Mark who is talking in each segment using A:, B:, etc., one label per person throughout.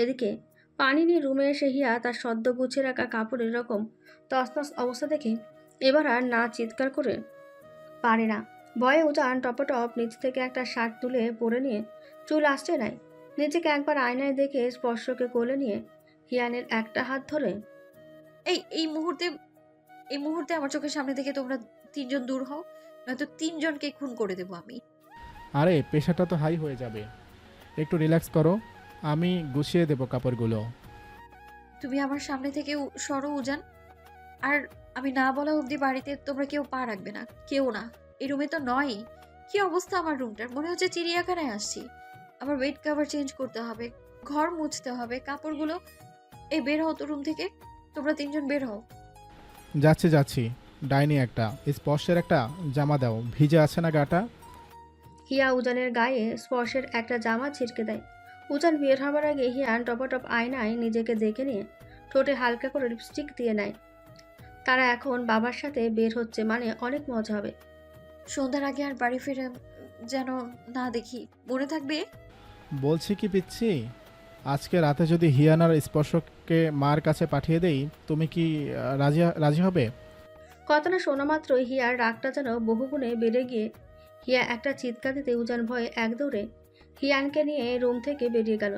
A: এদিকে পানি নিয়ে রুমে এসে হিয়া তার সদ্য গুছিয়ে রাখা কাপড়ের রকম তছনছ অবস্থা দেখে এবার আর না চিৎকার করে পারে না। ভয়ে উজান টপটপ নিচ থেকে একটা শার্ট তুলে পরে নিয়ে চুল আসছে নাই, নিজেকে একবার আয়নায় দেখে স্পর্শকে কোলে নিয়ে হিয়ানের একটা হাত ধরে
B: এই এই মুহূর্তে এই মুহূর্তে আমার চোখের সামনে থেকে তোমরা তিনজন দূর হও, নয়তো তিনজনকে খুন করে দেবো আমি।
C: আরে প্রেশারটা তো হাই হয়ে যাবে, একটু রিল্যাক্স করো, আমি গুছিয়ে দেবো কাপড়গুলো।
B: তুমি আমার সামনে থেকে সরো উজান। আর আমি না বলা অবধি বাড়িতে তোমরা কেউ পা রাখবে না, কেউ না। এই রুমে তো নয়ই। কি অবস্থা আমার রুমটার, মনে হচ্ছে চিড়িয়াখানায় আসছি। আমার বেড কভার চেঞ্জ করতে হবে, ঘর মুছতে হবে, কাপড়গুলো। এই বের হও তো রুম থেকে, তোমরা তিনজন বের হও।
C: যাচ্ছি যাচ্ছি। ডাইনি একটা স্পর্শের একটা জামা দাও, ভিজে আছে না গাটা?
A: হিয়া উজানের গায়ে স্পর্শের একটা জামা ছিটকে দেয়। উজান বের হবার আগে হিয়ান টপটপ আয়নায় নিজেকে দেখে নিয়ে ঠোঁটে হালকা করে লিপস্টিক দিয়ে নেয়। তারা এখন বাবার সাথে বের হচ্ছে, মানে অনেক মজা হবে।
B: সন্ধ্যার আগে আর বাড়ি ফিরে যেন না দেখি, মনে থাকবে?
C: বলছি কি পিচ্ছি, আজকে রাতে যদি হিয়ানার স্পর্শকে মার কাছে পাঠিয়ে দেই, তুমি কি রাজি রাজি হবে?
A: কথাটা শোনা মাত্রই হিয়ার রাগটা যেন বহুগুণে বেড়ে গিয়ে হিয়া একটা চিৎকার দিতে উজান ভয়ে এক দৌড়ে হিয়ানকে নিয়ে রুম থেকে বেরিয়ে গেল।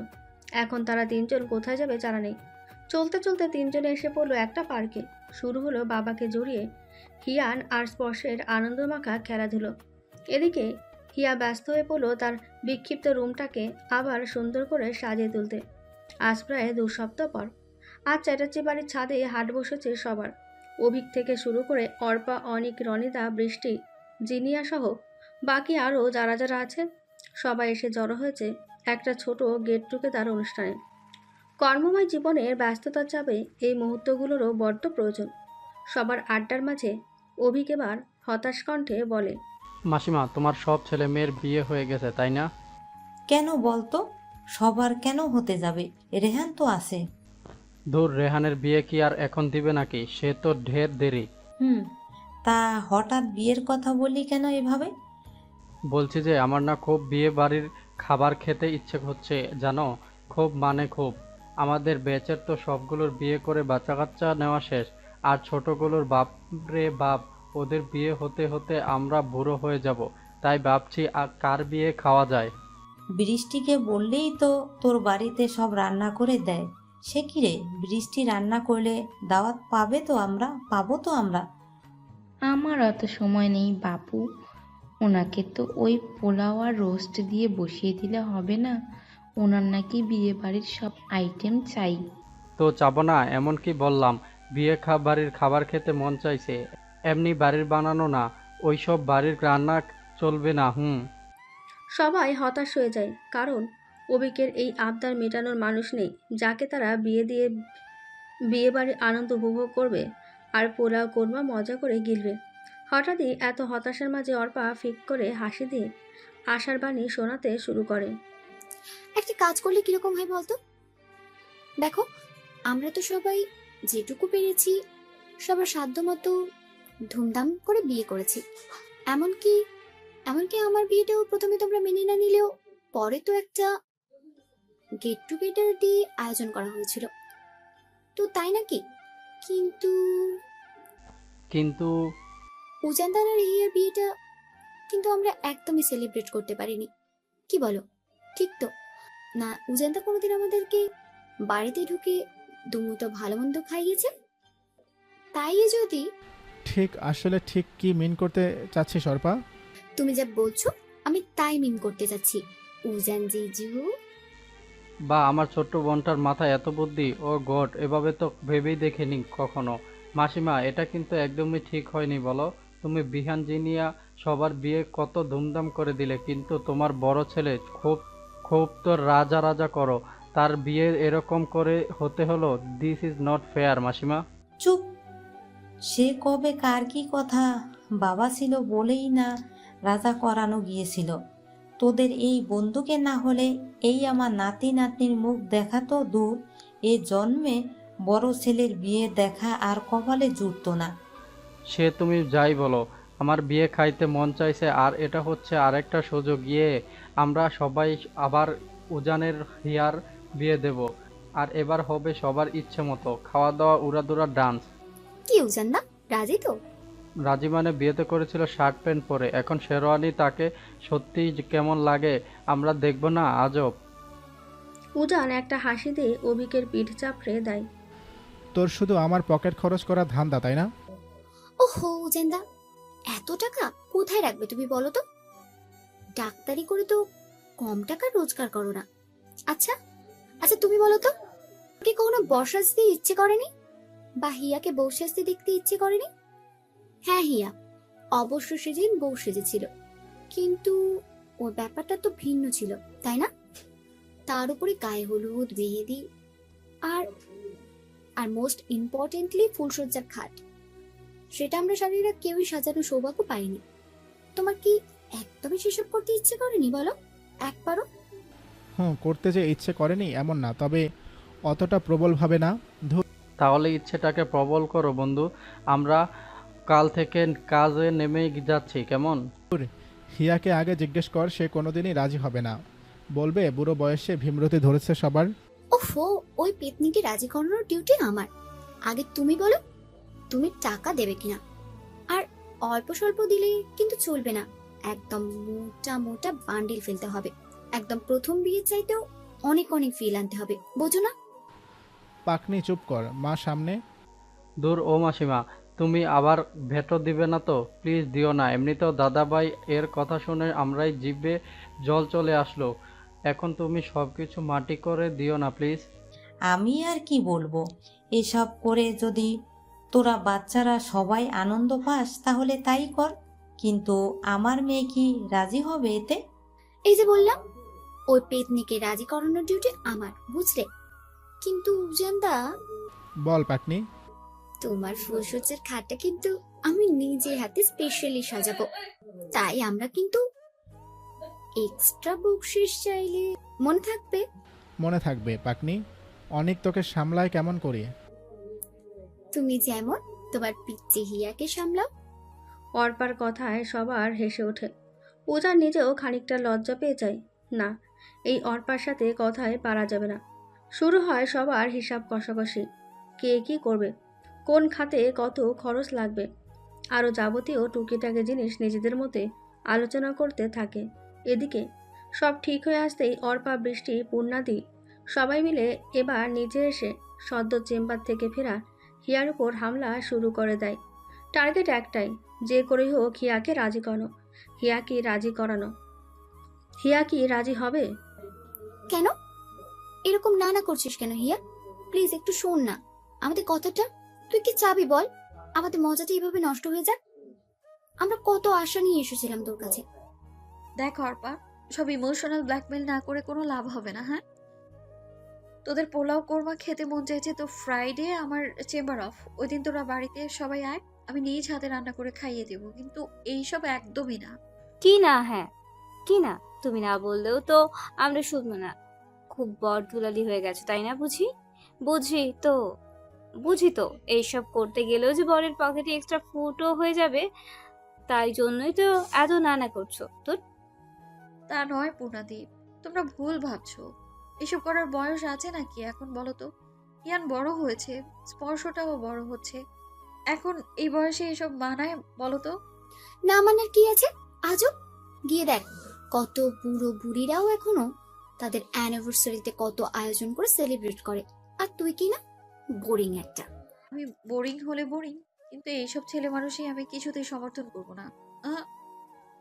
A: এখন তারা তিনজন কোথায় যাবে জানা নেই। চলতে চলতে তিনজনে এসে পড়লো একটা পার্কে। শুরু হলো বাবাকে জড়িয়ে হিয়ান আর স্পর্শের আনন্দমাখা খেলাধুলো। এদিকে হিয়া ব্যস্ত হয়ে পড়লো তার বিক্ষিপ্ত রুমটাকে আবার সুন্দর করে সাজিয়ে তুলতে। আজ প্রায় 2 সপ্তাহ পর আজ চ্যাটার্জি বাড়ির ছাদে হাট বসেছে সবার। অভিক থেকে শুরু করে অর্পা, অনিক, রনিতা, বৃষ্টি, জিনিয়া সহ বাকি আরও যারা যারা আছে সবাই এসে জড়ো হয়েছে একটা ছোট গেট টুগেদার অনুষ্ঠানে। কর্মময় জীবনের ব্যস্ততার চাপে এই মুহূর্তগুলোরও বড্ড প্রয়োজন। সবার আড্ডার মাঝে অভিক এবার হতাশ কণ্ঠে বলে,
D: মাসিমা, তোমার সব ছেলে মেয়ের বিয়ে হয়ে গেছে তাই না?
E: কেন বলতো? সবার কেন হতে যাবে? রেহান তো আছে।
D: ধুর, রেহানের বিয়ে কি আর এখন দিবে নাকি? সে তো ঢের দেরি।
E: হুম, তা হঠাৎ বিয়ের কথা বললি কেন এভাবে?
D: বলছি যে আমার না খুব বিয়ে বাড়ির খাবার খেতে ইচ্ছে হচ্ছে জানো। খুব মানে খুব। আমাদের ব্যাচের তো সবগুলোর বিয়ে করে বাচ্চা কাচ্চা নেওয়া শেষ, আর ছোটগুলোর বাপ রে বাপ, ওদের বিয়ে হতে হতে আমরা বুড়ো হয়ে যাব। তাই ভাবছি কার বিয়ে খাওয়া যায়।
E: বৃষ্টিকে বললেই তো তোর বাড়িতে সব রান্না করে দেয়। সে কি রে, বৃষ্টি রান্না করলে দাওয়াত পাবো তো আমরা।
F: আমার অত সময় নেই বাপু, ওনাকে তো ওই পোলাও আর রোস্ট দিয়ে বসিয়ে দিলে হবে না? ওনার নাকি বিয়ে বাড়ির সব আইটেম চাই।
D: তো চাবো না এমন কি বললাম? বিয়ে বাড়ির খাবার খেতে মন চাইছে, এমনি বাড়ির বানানো না। ওইসব বাড়ির রান্না চলবে না।
A: সবাই হতাশ হয়ে যায়, কারণ অভিকের এই আবদার মেটানোর মানুষ নেই যাকে তারা বিয়ে বাড়ির আনন্দ উপভোগ করবে আর পোলাও কোরমা মজা করে গিলবে। হঠাৎই এত হতাশার মাঝে অর্পা ফিক করে হাসি দিয়ে আশার বাণী শোনাতে শুরু করে।
G: একটা কাজ করলে কিরকম হয় বলতো? দেখো, আমরা তো সবাই যেটুকু পেরেছি সবার সাধ্য মতো ধুমধাম করে বিয়ে করেছি। এমনকি এমনকি আমার বিয়েটাও প্রথমে তোমরা মেনে না নিলেও পরে তো একটা গেট টুগেদার দিয়ে আয়োজন করা হয়েছিল, তো তাই নাকি? কিন্তু
D: কিন্তু
G: উজানদার আর হিয়ার বিয়েটা কিন্তু আমরা একদমই সেলিব্রেট করতে পারিনি। কি বলো, ঠিক তো না? উজানদা কোনোদিন আমাদেরকে বাড়িতে ঢুকে দুমুটো ভালো মন্দ খাইয়েছে। তাই যদি
C: ঠিক, আসলে ঠিক কি মিন করতে চাচ্ছিস অর্পা?
G: তুমি যা বলছো আমি তাই মিন করতে চাচ্ছি উজান জিজু।
D: বা আমার ছোট্ট বোনটার মাথায় এত বুদ্ধি, ও গড, এভাবে তো ভেবেই দেখিনি কখনো। মাসিমা, এটা কিন্তু একদমই ঠিক হয়নি বলো। তুমি বিহান জিনিয়া সবার বিয়ে কত ধুমধাম করে দিলে, কিন্তু তোমার বড় ছেলে খুব খুব তো রাজা রাজা করো, তার বিয়ে এরকম করে হতে হলো। দিস ইজ নট ফেয়ার মাসিমা।
E: চুপ! সে কবে কার কি কথা? বাবা ছিল বলেই না রাজা করানো গিয়েছিল। তোদের এই বন্ধুকে না হলে এই আমার নাতি নাতনির মুখ দেখা তো দূর, এ জন্মে বড় ছেলের বিয়ে দেখা আর কপালে জুটতো না।
D: সে তুমি যাই বলো, আমার বিয়ে খাইতে মন চাইছে, আর এটা হচ্ছে আরেকটা সুযোগ। আমরা সবাই আবার উজানের হিয়ার বিয়ে দেব, আর এবার হবে সবার ইচ্ছে মতো, খাওয়া দাওয়া, উড়াদুরা, ডান্স।
G: কি উজান দা, রাজি তো?
D: রাজি মানে বিয়েতে করেছিল শার্ট প্যান্ট পরে, এখন শেরওয়ানি। তাকে সত্যি কেমন লাগে আমরা দেখব না? আজব।
A: উজান একটা হাসি দিয়ে অভিকের পিঠ চাপড়ে দেয়।
C: তোর শুধু আমার পকেট খরচ করা ধান্দা, তাই না?
G: ওহো উজান দা, এত টাকা কোথায় রাখবে তুমি বলো তো? ডাক্তারি করে তো কম টাকা রোজগার করো না। আচ্ছা আচ্ছা, তুমি বলো তো, কি কখনো বর্ষা আসতে ইচ্ছে করেনি? বা হিয়াকে বউ সাজতে দেখতে ইচ্ছে করেনি? হ্যাঁ, হিয়া অবশ্য সেদিন বউ সেজেছিল, কিন্তু ওর ব্যাপারটা তো ভিন্ন ছিল, তাই না? তার উপরে গায়ে হলুদ, মেহেদি, আর আর মোস্ট ইম্পর্টেন্টলি ফুলসজ্জার খাট। সেটা আমরা শাড়িরা কেউই সাজানো সৌভাগ্য পাইনি। তোমার কি একদমই সেসব করতে ইচ্ছে করেনি বলো একবারও?
C: করতে যে ইচ্ছে করেনি এমন না, তবে অতটা প্রবলভাবে না।
D: তাহলে ইচ্ছেটাকে প্রবল করো বন্ধু। আমরা কাল থেকে কাজে নেমে যাচ্ছি, কেমন?
C: হিয়াকে আগে জিজ্ঞেস কর, সে কোনোদিনই রাজি হবে না। বলবে বুড়ো বয়সে ভীমরতি ধরেছে সবার।
G: ওহো, ওই পেতনিকে রাজি করানোর ডিউটি আমার। আগে তুমি বলো, তুমি টাকা দেবে কিনা? আর অল্প স্বল্প দিলে কিন্তু চলবে না, একদম মোটা মোটা বান্ডিল ফেলতে হবে। একদম প্রথম বিয়ে চাইতেও অনেক অনেক ফিল আনতে হবে, বোঝো না?
C: পাকনি চুপ কর, মা সামনে।
D: দূর ও মাসিমা, তুমি আবার ভেটো দিবে না তো? প্লিজ দিও না। এমনিতেও দাদাভাই এর কথা শুনে আমরাই জিভে জল চলে আসলো। এখন তুমি সবকিছু মাটি করে দিও না প্লিজ।
E: আমি আর কি বলবো, এসব করে যদি তোরা বাচ্চারা সবাই আনন্দ পাস তাহলে তাই কর, কিন্তু আমার মেয়ে কি রাজি হবে এতে?
G: এই যে বললাম, ওই পেতনিকে রাজি করানোর ডিউটি আমার, বুঝলে? কিন্তু উজানদা,
C: বল পাকনি।
G: তোমার ফুলসজ্জার খাটটা কিন্তু আমি নিজে হাতে স্পেশালি সাজাবো। তাই আমরা কিন্তু এক্সট্রা বকশিশ চাইলে মনে থাকবে?
C: মনে থাকবে পাকনি, অনেক তোকে সামলায় কেমন করি।
G: তুমি যেমন তোমার পিচ্চি হিয়াকে সামলাও।
A: অর্পার কথায় সবার হেসে ওঠে। উজান নিজেও খানিকটা লজ্জা পেয়ে যায়। না, এই অর্পার সাথে কথায় পারা যাবে না। শুরু হয় সবার হিসাব কষাকষি, কে কি করবে, কোন খাতে কত খরচ লাগবে, আরও যাবতীয় টুকিটাকি জিনিস নিজেদের মধ্যে আলোচনা করতে থাকে। এদিকে সব ঠিক হয়ে আসতেই অর্পা, বৃষ্টি, পূর্ণাদি সবাই মিলে এবার নিচে এসে সদ্য চেম্বার থেকে ফেরা হিয়ার উপর হামলা শুরু করে দেয়। টার্গেট একটাই, যে করেই হোক হিয়াকে রাজি করানো। হিয়া কি রাজি হবে?
G: কেন এরকম নানা করছিস কেন হিয়া? প্লিজ একটু শোন না আমাদের কথাটা। তুই কি চাবি বল, আমাদের মজাটা এইভাবে নষ্ট হয়ে যাক? আমরা কত আশা নিয়ে এসেছিলাম তোর কাছে।
B: দেখ অর্পা, সব ইমোশনাল ব্ল্যাকমেল না করে কোনো লাভ হবে না। হ্যাঁ, তোদের পোলাও কোরমা খেতে মন চাইছে তো ফ্রাইডে আমার চেম্বার অফ, ওই দিন তোরা বাড়িতে সবাই আয়, আমি নিজ হাতে রান্না করে খাইয়ে দেবো। কিন্তু এইসব একদমই না।
H: কি না? হ্যাঁ কি না? তুমি না বললেও তো আমরা শুনবো না। খুব বরদুলালি হয়ে গেছে তাই না? বুঝি তো বুঝি তো এইসব করতে গেলেও যে বরের পকেটে এক্সট্রা ফুটও হয়ে যাবে, তাই জন্যই তো এত নানা করছো। তো
B: তা নয় পূর্ণাদি, তোমরা ভুল ভাবছো। এসব করার বয়স আছে নাকি এখন বলো তো? ইয়ান বড় হয়েছে, স্পর্শটাও বড় হচ্ছে, এখন এই বয়সে এসব মানায় বলো তো?
G: না মানার কি আছে? আজব, গিয়ে দেখ কত বুড়ো বুড়িরাও এখনো তাদের অ্যানিভার্সারিতে কত আয়োজন করে সেলিব্রেট করে, আর তুই কি না, বোরিং একটা।
B: আমি বোরিং হলে বোরিং, কিন্তু এইসব ছেলে মানুষই আমি কিছুতেই সমর্থন করব না।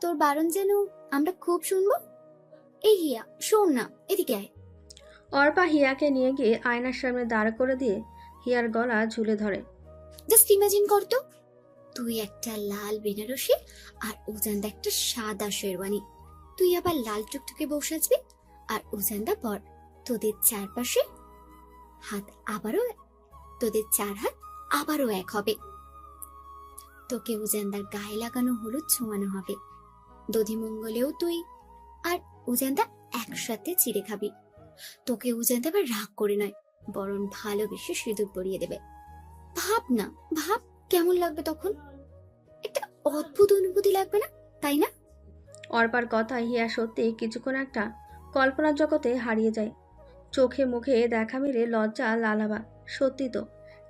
G: তোর বারণ যেন আমরা খুব শুনবো। এই হিয়া শোন না, এদিকে আয়।
A: অর্পা হিয়াকে নিয়ে গিয়ে আয়নার সামনে দাঁড় করে দিয়ে হিয়ার গলা ঝুলে ধরে।
G: জাস্ট ইমাজিন কর তো, তুই একটা লাল বেনারসি আর উজানদা একটা সাদা শেরওয়ানি। তুই আবার লাল টুকটুকে বসে আসবি আর উজানদা পর। তোদের চারপাশে হাত আবারও, তোদের চার হাত আবারও এক হবে। তোকে উজানদার গায়ে লাগানো হলুদ ছোঁয়ানো হবে। দধিমঙ্গলেও তুই আর উজানদা একসাথে চিড়ে খাবি। তোকে উজানদা আবার রাগ করে নয়, বরং ভালোবেসে সিঁদুর পরিয়ে দেবে। ভাব না, ভাব কেমন লাগবে তখন। একটা অদ্ভুত অনুভূতি লাগবে না, তাই না?
A: অর্পার কথায় হিয়া সত্যি কিছুক্ষণ একটা কল্পনার জগতে হারিয়ে যায়। চোখে মুখে দেখা মেরে লজ্জা লালাবা। সত্যি তো,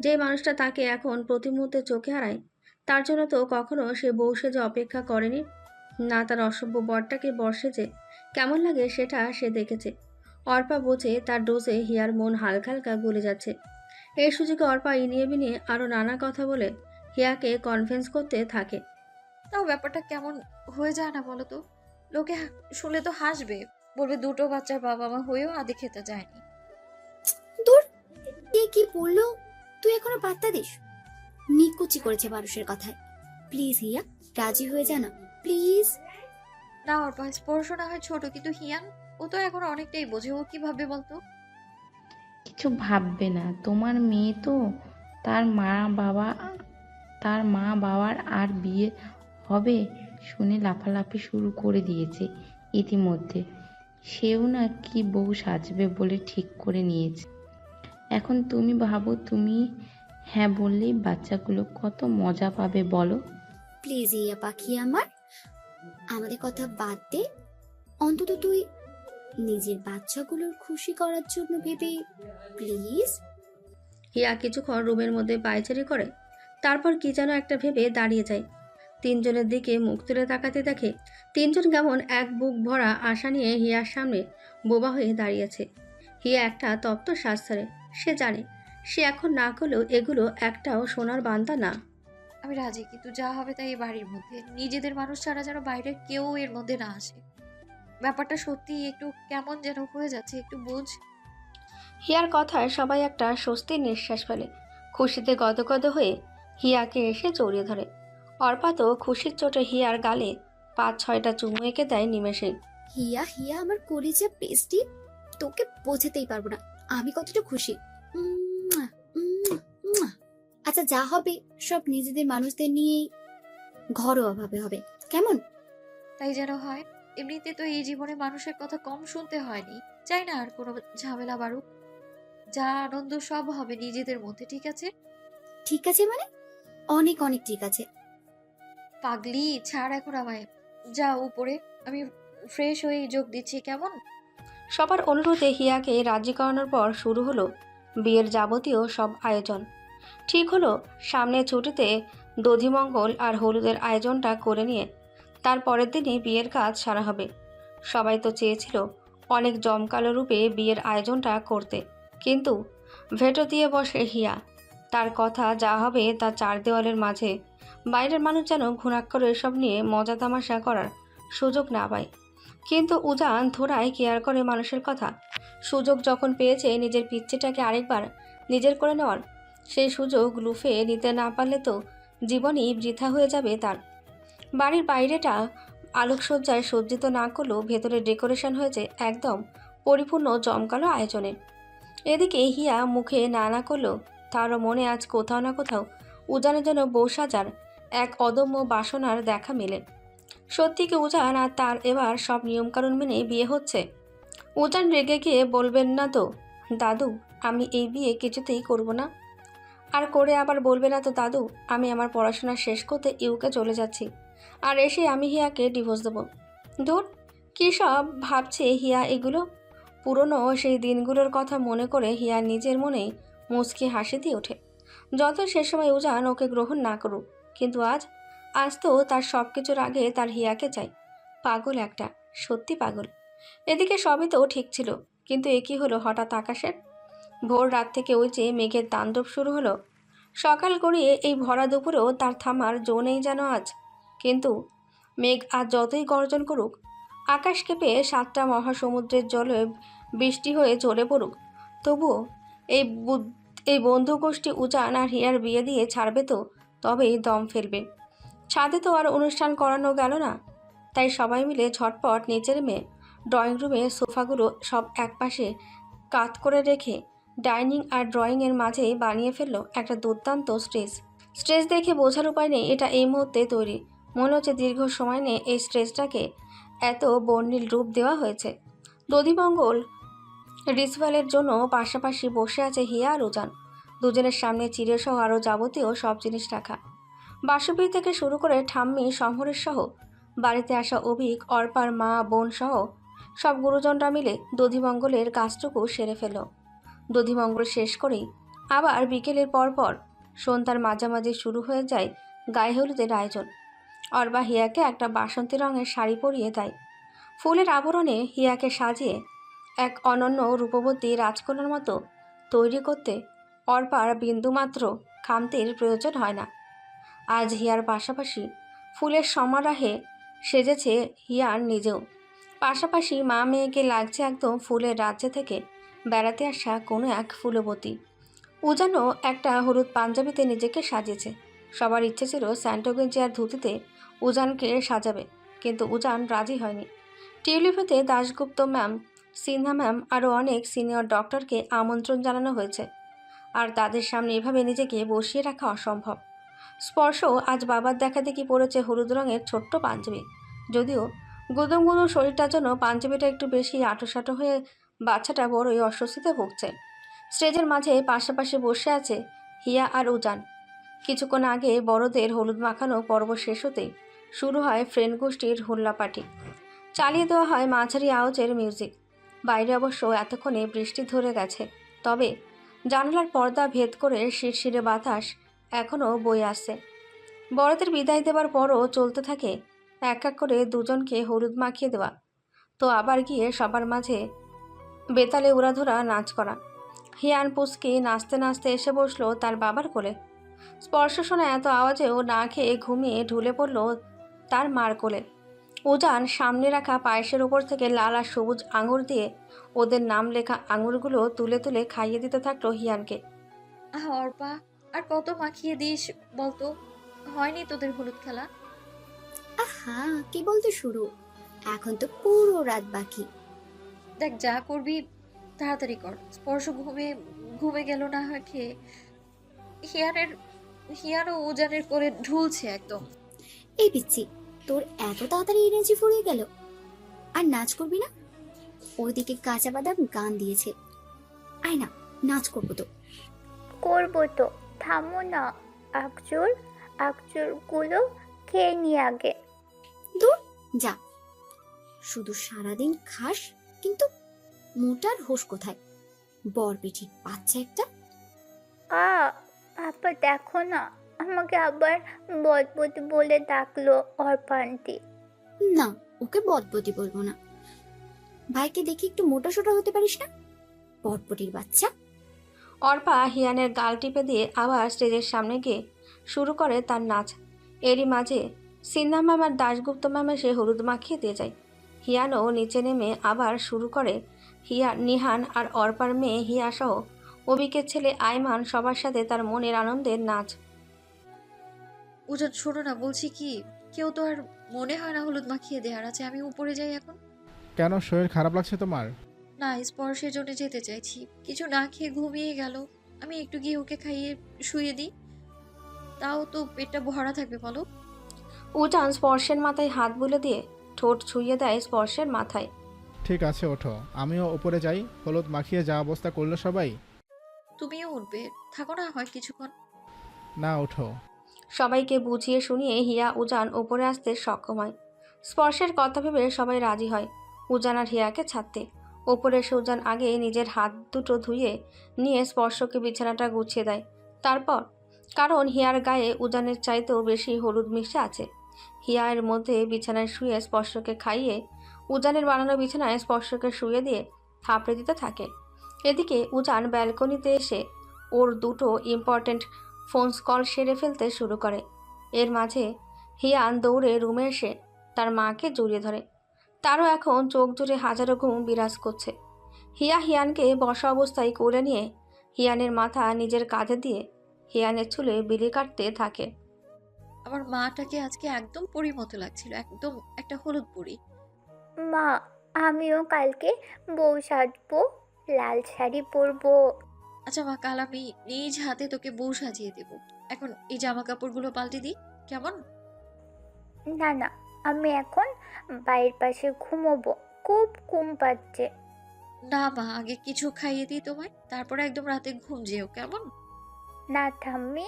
A: যে মানুষটা তাকে এখন প্রতি মুহূর্তে চোখে হারায়, তার জন্য তো কখনো সে বউ সেজে অপেক্ষা করেনি। না তার অসভ্য বরটাকে বর্ষে যে কেমন লাগে সেটা সে দেখেছে। অর্পা বোঝে তার ডোজে হিয়ার মন হালকা হালকা গলে যাচ্ছে। এই সুযোগে অর্পা ইনিয়ে বিনিয়ে আরও নানা কথা বলে হিয়াকে কনভিন্স করতে থাকে।
B: তাও ব্যাপারটা কেমন হয়ে যায় না বলো তো? লোকে শুনলে তো হাসবে, বলবে দুটো বাচ্চার বাবা মা হয়েও আদে খেতে যায়নি।
G: দূর, কে কি বললো তুই এখনো পাত্তা দিস? নিকুচি করেছে মানুষের কথায়। প্লিজ হিয়া, রাজি হয়ে যা না প্লিজ।
B: না অর্পা, স্পর্শ না হয় ছোট, কিন্তু হিয়ান ও তো এখন অনেকটাই বোঝে। ও কি ভাববে বলতো?
F: কিছু ভাববে না, তোমার মেয়ে তো। তার মা বাবা তার মা বাবার আর বিয়ে হবে শুনে লাফালাফি শুরু করে দিয়েছে ইতিমধ্যে। সেও না কি বউ সাজবে বলে ঠিক করে নিয়েছে। এখন তুমি ভাবো, তুমি হ্যাঁ বললেই বাচ্চাগুলো কত মজা পাবে বলো।
G: প্লিজ হিয়া পাখি আমার, আমাদের কথা বাদ দে। অন্তত তুই নিজের বাচ্চাগুলোর খুশি করার জন্য ভেবে প্লিজ।
A: হিয়া কিছুক্ষণ রুমের মধ্যে পায়চারি করে, তারপর কি যেন একটা ভেবে দাঁড়িয়ে যায়। তিনজনের দিকে মুখ তুলে তাকাতে দেখে তিনজন কেমন এক বুক ভরা আশা নিয়ে হিয়ার সামনে বোবা হয়ে দাঁড়িয়েছে। হিয়া একটা তপ্ত শ্বাস ছাড়ে। সে জানে সে এখন না করলেও এগুলো একটাও সোনার বান্দা না।
B: আমি রাজি, কিন্তু যা হবে তাই এই বাড়ির মধ্যে। নিজেদের মানুষ ছাড়া যেন বাইরের কেউ এর মধ্যে না আসে। ব্যাপারটা সত্যি একটু কেমন যেন হয়ে যাচ্ছে, একটু বুঝ।
A: হিয়ার কথায় সবাই একটা স্বস্তির নিঃশ্বাস ফেলে। খুশিতে গদগদ হয়ে হিয়াকে এসে জড়িয়ে ধরে। অর্পা তো খুশির চোটে হিয়ার গালে ৫-৬টা চুমু এঁকে দেয় নিমেষেই।
G: হিয়া হিয়া আমার কলিজা পেস্টি, তোকে বোঝাতেই পারবো না আমি কতটা খুশি। উম্মুয়া, উম্মুয়া, উম্মুয়া। আচ্ছা, যা হবে সব নিজেদের মানুষদের নিয়েই ঘরোয়াভাবে হবে, কেমন?
B: তাই যেন হয়। এমনিতে তো এই জীবনে মানুষের কথা কম শুনতে হয়নি। চাই না আর কোনো ঝামেলা বাড়ুক। যা আনন্দ সব হবে নিজেদের মধ্যে, ঠিক আছে?
G: ঠিক আছে মানে? অনেক অনেক ঠিক আছে।
B: পাগলি, ছাড় এখন আমায়। যা উপরে, আমি ফ্রেশ হয়ে যোগ দিচ্ছি, কেমন?
A: সবার অনুরোধে হিয়াকে রাজি করানোর পর শুরু হলো বিয়ের যাবতীয় সব আয়োজন। ঠিক হলো সামনে ছুটিতে দধিমঙ্গল আর হলুদের আয়োজনটা করে নিয়ে তার পরের দিনই বিয়ের কাজ সারা হবে। সবাই তো চেয়েছিল অনেক জমকালো রূপে বিয়ের আয়োজনটা করতে, কিন্তু ভেটো দিয়ে বসে হিয়া। তার কথা যা হবে তা চার দেওয়ালের মাঝে। বাইরের মানুষ যেন ঘুণাক্ষর এসব নিয়ে মজা তামাশা করার সুযোগ না পায়। কিন্তু উজান থোড়াই কেয়ার করে মানুষের কথা। সুযোগ যখন পেয়েছে নিজের পিচ্চিটাকে আরেকবার নিজের করে নেওয়ার, সেই সুযোগ লুফে নিতে না পারলে তো জীবনই বৃথা হয়ে যাবে তার। বাড়ির বাইরেটা আলোকসজ্জায় সজ্জিত না করলেও ভেতরে ডেকোরেশন হয়েছে একদম পরিপূর্ণ জমকালো আয়োজনে। এদিকে হিয়া মুখে না করলেও তারও মনে আজ কোথাও না কোথাও উজানের জন্য বউ সাজার এক অদম্য বাসনার দেখা মেলে। সত্যি কি উজান আর তার এবার সব নিয়মকানুন মেনে বিয়ে হচ্ছে? উজান রেগে গিয়ে বলবেন না তো, দাদু আমি এই বিয়ে কিছুতেই করব না। আর করে আবার বলবে না তো, দাদু আমি আমার পড়াশোনা শেষ করতে ইউকে চলে যাচ্ছি, আর এসে আমি হিয়াকে ডিভোর্স দেবো। ধুর, কী সব ভাবছে হিয়া এগুলো। পুরনো সেই দিনগুলোর কথা মনে করে হিয়া নিজের মনেই মুচকি হাসি দিয়ে ওঠে। যত সে সময় উজান ওকে গ্রহণ না করুক, কিন্তু আজ তো তার সব কিছুর আগে তার হিয়াকে চাই। পাগল একটা, সত্যি পাগল। এদিকে সবই তো ঠিক ছিল, কিন্তু এ কী হলো হঠাৎ আকাশের? ভোর রাত থেকে ওই যে মেঘের তাণ্ডব শুরু হলো। সকাল গড়িয়ে এই ভরা দুপুরেও তার থামার জো নেই যেন আজ। কিন্তু মেঘ আজ যতই গর্জন করুক, আকাশ কেঁপে 7টা মহাসমুদ্রের জলে বৃষ্টি হয়ে ঝরে পড়ুক, তবুও এই বন্ধু গোষ্ঠী উজান আর হিয়ার বিয়ে দিয়ে ছাড়বে তো তবেই দম ফেলবে। ছাদে তো আর অনুষ্ঠান করানো গেল না, তাই সবাই মিলে ঝটপট নিচে নেমে ড্রয়িং রুমে সোফাগুলো সব একপাশে কাত করে রেখে ডাইনিং আর ড্রয়িংয়ের মাঝেই বানিয়ে ফেললো একটা দুর্দান্ত স্টেজ দেখে বোঝার উপায় নেই এটা এই মুহূর্তে তৈরি। মনে হচ্ছে দীর্ঘ সময় নিয়ে এই স্টেজটাকে এত বর্ণিল রূপ দেওয়া হয়েছে। দধিমঙ্গল রিচুয়ালের জন্য পাশাপাশি বসে আছে হিয়া আর উজান। দুজনের সামনে চিড়েসহ আরও যাবতীয় সব জিনিস রাখা। বাসুবী থেকে শুরু করে ঠাম্মি সমরেশ সহ বাড়িতে আসা অভিক, অর্পার মা, বোন সহ সব গুরুজনরা মিলে দধিমঙ্গলের কাজটুকু সেরে ফেলল। দধিমঙ্গল শেষ করেই আবার বিকেলের পর সন্ধ্যার মাঝামাঝি শুরু হয়ে যায় গায়ে হলুদের আয়োজন। অর্বা হিয়াকে একটা বাসন্তী রঙের শাড়ি পরিয়ে দেয়। ফুলের আবরণে হিয়াকে সাজিয়ে এক অনন্য রূপবতী রাজকন্যার মতো তৈরি করতে অর্পার বিন্দুমাত্র খামতির প্রয়োজন হয় না। আজ হিয়ার পাশাপাশি ফুলের সমারোহে সেজেছে হিয়ার নিজেও। পাশাপাশি মা মেয়েকে লাগছে একদম ফুলের রাজ্য থেকে বেড়াতে আসা কোনো এক ফুলবতী। উজানও একটা হলুদ পাঞ্জাবিতে নিজেকে সাজিয়েছে। সবার ইচ্ছে ছিল স্যান্টো গেঞ্জি আর ধুতিতে উজানকে সাজাবে, কিন্তু উজান রাজি হয়নি। টিউলিপেতে দাশগুপ্ত ম্যাম, সিনহা ম্যাম আরও অনেক সিনিয়র ডক্টরকে আমন্ত্রণ জানানো হয়েছে, আর তাদের সামনে এভাবে নিজেকে বসিয়ে রাখা অসম্ভব। স্পর্শ আজ বাবার দেখাদেখি পড়েছে হলুদ রঙের ছোট্ট পাঞ্জাবি। যদিও গুদুম গুদুম শরীরটার জন্য পাঞ্জাবিটা একটু বেশি আঁটোসাঁটো হয়ে বাচ্চাটা বড়ই অস্বস্তিতে ভুগছে। স্টেজের মাঝে পাশাপাশি বসে আছে হিয়া আর উজান। কিছুক্ষণ আগে বড়দের হলুদ মাখানো পর্ব শেষ হতেই শুরু হয় ফ্রেন্ড গোষ্ঠীর হুল্লাপাটি। চালিয়ে দেওয়া হয় মাঝারি আওয়াজের মিউজিক। বাইরে অবশ্য এতক্ষণে বৃষ্টি ধরে গেছে, তবে জানালার পর্দা ভেদ করে শিরশিরে বাতাস এখনও বয়ে আসছে। বড়দের বিদায় দেবার পরও চলতে থাকে এক এক করে দুজনকে হলুদ মাখিয়ে দেওয়া, তো আবার গিয়ে সবার মাঝে বেতালে উড়াধুরা নাচ করা। হিয়ান পুস্কি নাচতে নাচতে এসে বসলো তার বাবার কোলে। স্পর্শ শোনা এত আওয়াজেও না খেয়ে ঘুমিয়ে ঢুলে পড়ল তার মার কোলে। উজান সামনে রাখা পায়েসের ওপর থেকে লাল আর সবুজ আঙুর দিয়ে ওদের নাম লেখা আঙুরগুলো তুলে তুলে খাইয়ে দিতে থাকলো হিয়ানকে।
B: অর্পা, আর কত মাখিয়ে দিস বলতো? হয়নি তোদের হলুদ খেলা?
G: আহা, কি বলতে শুরু, এখন তো পুরো রাত বাকি।
B: দেখ, যা করবি তাড়াতাড়ি কর। স্পর্শ ঘুমে গেল না হয় খেয়ে। হিয়ারও উজানের করে ঢুলছে একদম।
G: এই পিচ্ছি, তোর এত তাড়াতাড়ি এনার্জি ফুরিয়ে গেল? আর নাচ করবি না? ওদিকে কাঁচা বাদাম গান দিয়েছে, আয় না, নাচ করবো তো।
I: করবো তো, থামো না। গুলো খেয়ে নি আগে।
G: দূর যা, শুধু সারাদিন খাস কিন্তু মোটার হোশ কোথায়? বরবেটির বাচ্চা একটা।
I: আপা দেখো না, আমাকে আবার বদবদি বলে ডাকলো অর্পান্তি।
G: না, ওকে বদবদি বলবো না। ভাইকে দেখি একটু মোটা সোটা হতে পারিস না, বটবটির বাচ্চা।
A: অর্পা হিয়ানের গাল টিপে দিয়ে আবার স্টেজের সামনে গিয়ে শুরু করে তার নাচ। এরই মাঝে সিনহা ম্যাম আর দাশগুপ্ত ম্যাম এসে হলুদ মাখিয়ে দিয়ে যায়। হিয়ানও নিচে নেমে আবার শুরু করে নিহান আর অর্পার মেয়ে হিয়া সহ অবিকের ছেলে আইমান সবার সাথে তার মনের আনন্দের নাচ।
B: উজান শোনো না, বলছি কি, কেউ তো আর মনে হয় না হলুদ মাখিয়ে দেওয়ার আছে। আমি উপরে যাই এখন।
C: কেন, শরীর খারাপ লাগছে তোমার?
B: না, স্পর্শের জন্য যেতে চাইছি। কিছু না খেয়ে ঘুমিয়ে গেল, আমি একটু গিয়ে ওকে খাইয়ে শুয়ে দিই, তাও তো পেটটা ভরা থাকবে বলো।
A: উজান স্পর্শের মাথায় হাত বুলে দিয়ে ঠোঁট ছুঁয়ে দেয় স্পর্শের মাথায়।
C: ঠিক আছে, ওঠো, আমিও উপরে যাই। হলুদ মাখিয়ে যা অবস্থা করলো সবাই।
B: তুমিও উঠবে, থাকো না হয় কিছুক্ষণ।
C: না, ওঠো।
A: সবাইকে বুঝিয়ে শুনিয়ে হিয়া উজান উপরে আসতে সক্ষম হয়। স্পর্শের কথা ভেবে সবাই রাজি হয় উজান আর হিয়াকে ছাড়তে। ওপরে এসে উজান আগে নিজের হাত দুটো ধুয়ে নিয়ে স্পর্শকে বিছানাটা গুছিয়ে দেয়। তারপর, কারণ হিয়ার গায়ে উজানের চাইতেও বেশি হলুদ মিশে আছে, হিয়া এর মধ্যে বিছানায় শুয়ে স্পর্শকে খাইয়ে উজানের বানানো বিছানায় স্পর্শকে শুয়ে দিয়ে থাপড়ে দিতে থাকে। এদিকে উজান ব্যালকনিতে এসে ওর দুটো ইম্পর্ট্যান্ট ফোন কল সেরে ফেলতে শুরু করে। এর মাঝে হিয়ান দৌড়ে রুমে এসে তার মাকে জড়িয়ে ধরে। তারও এখন চোখ জুড়ে হাজারো ঘুম বিরাজ করছে। হিয়ানকে বসা অবস্থায় কোলে নিয়ে হিয়ানের মাথা নিজের কাঁধে দিয়ে হিয়ানের চুলে বিলি কাটতে থাকে।
B: আমার মাটাকে আজকে একদম পরীর মতো লাগছিল, একদম একটা হলুদ পরী।
I: মা, আমিও কালকে বউ সাজবো, লাল শাড়ি পরবো।
B: আচ্ছা মা, কাল আমি নিজ হাতে তোকে বউ সাজিয়ে দেব। এখন এই জামা কাপড়গুলো পাল্টে দিই, কেমন?
I: না না, আমি এখন বাড়ির পাশে ঘুমোবো, খুব ঘুম পাচ্ছে।
B: না মা, আগে কিছু খাইয়ে দিই তোমায়, তারপরে একদম রাতে ঘুম যেও, কেমন?
I: না ঠাম্মি,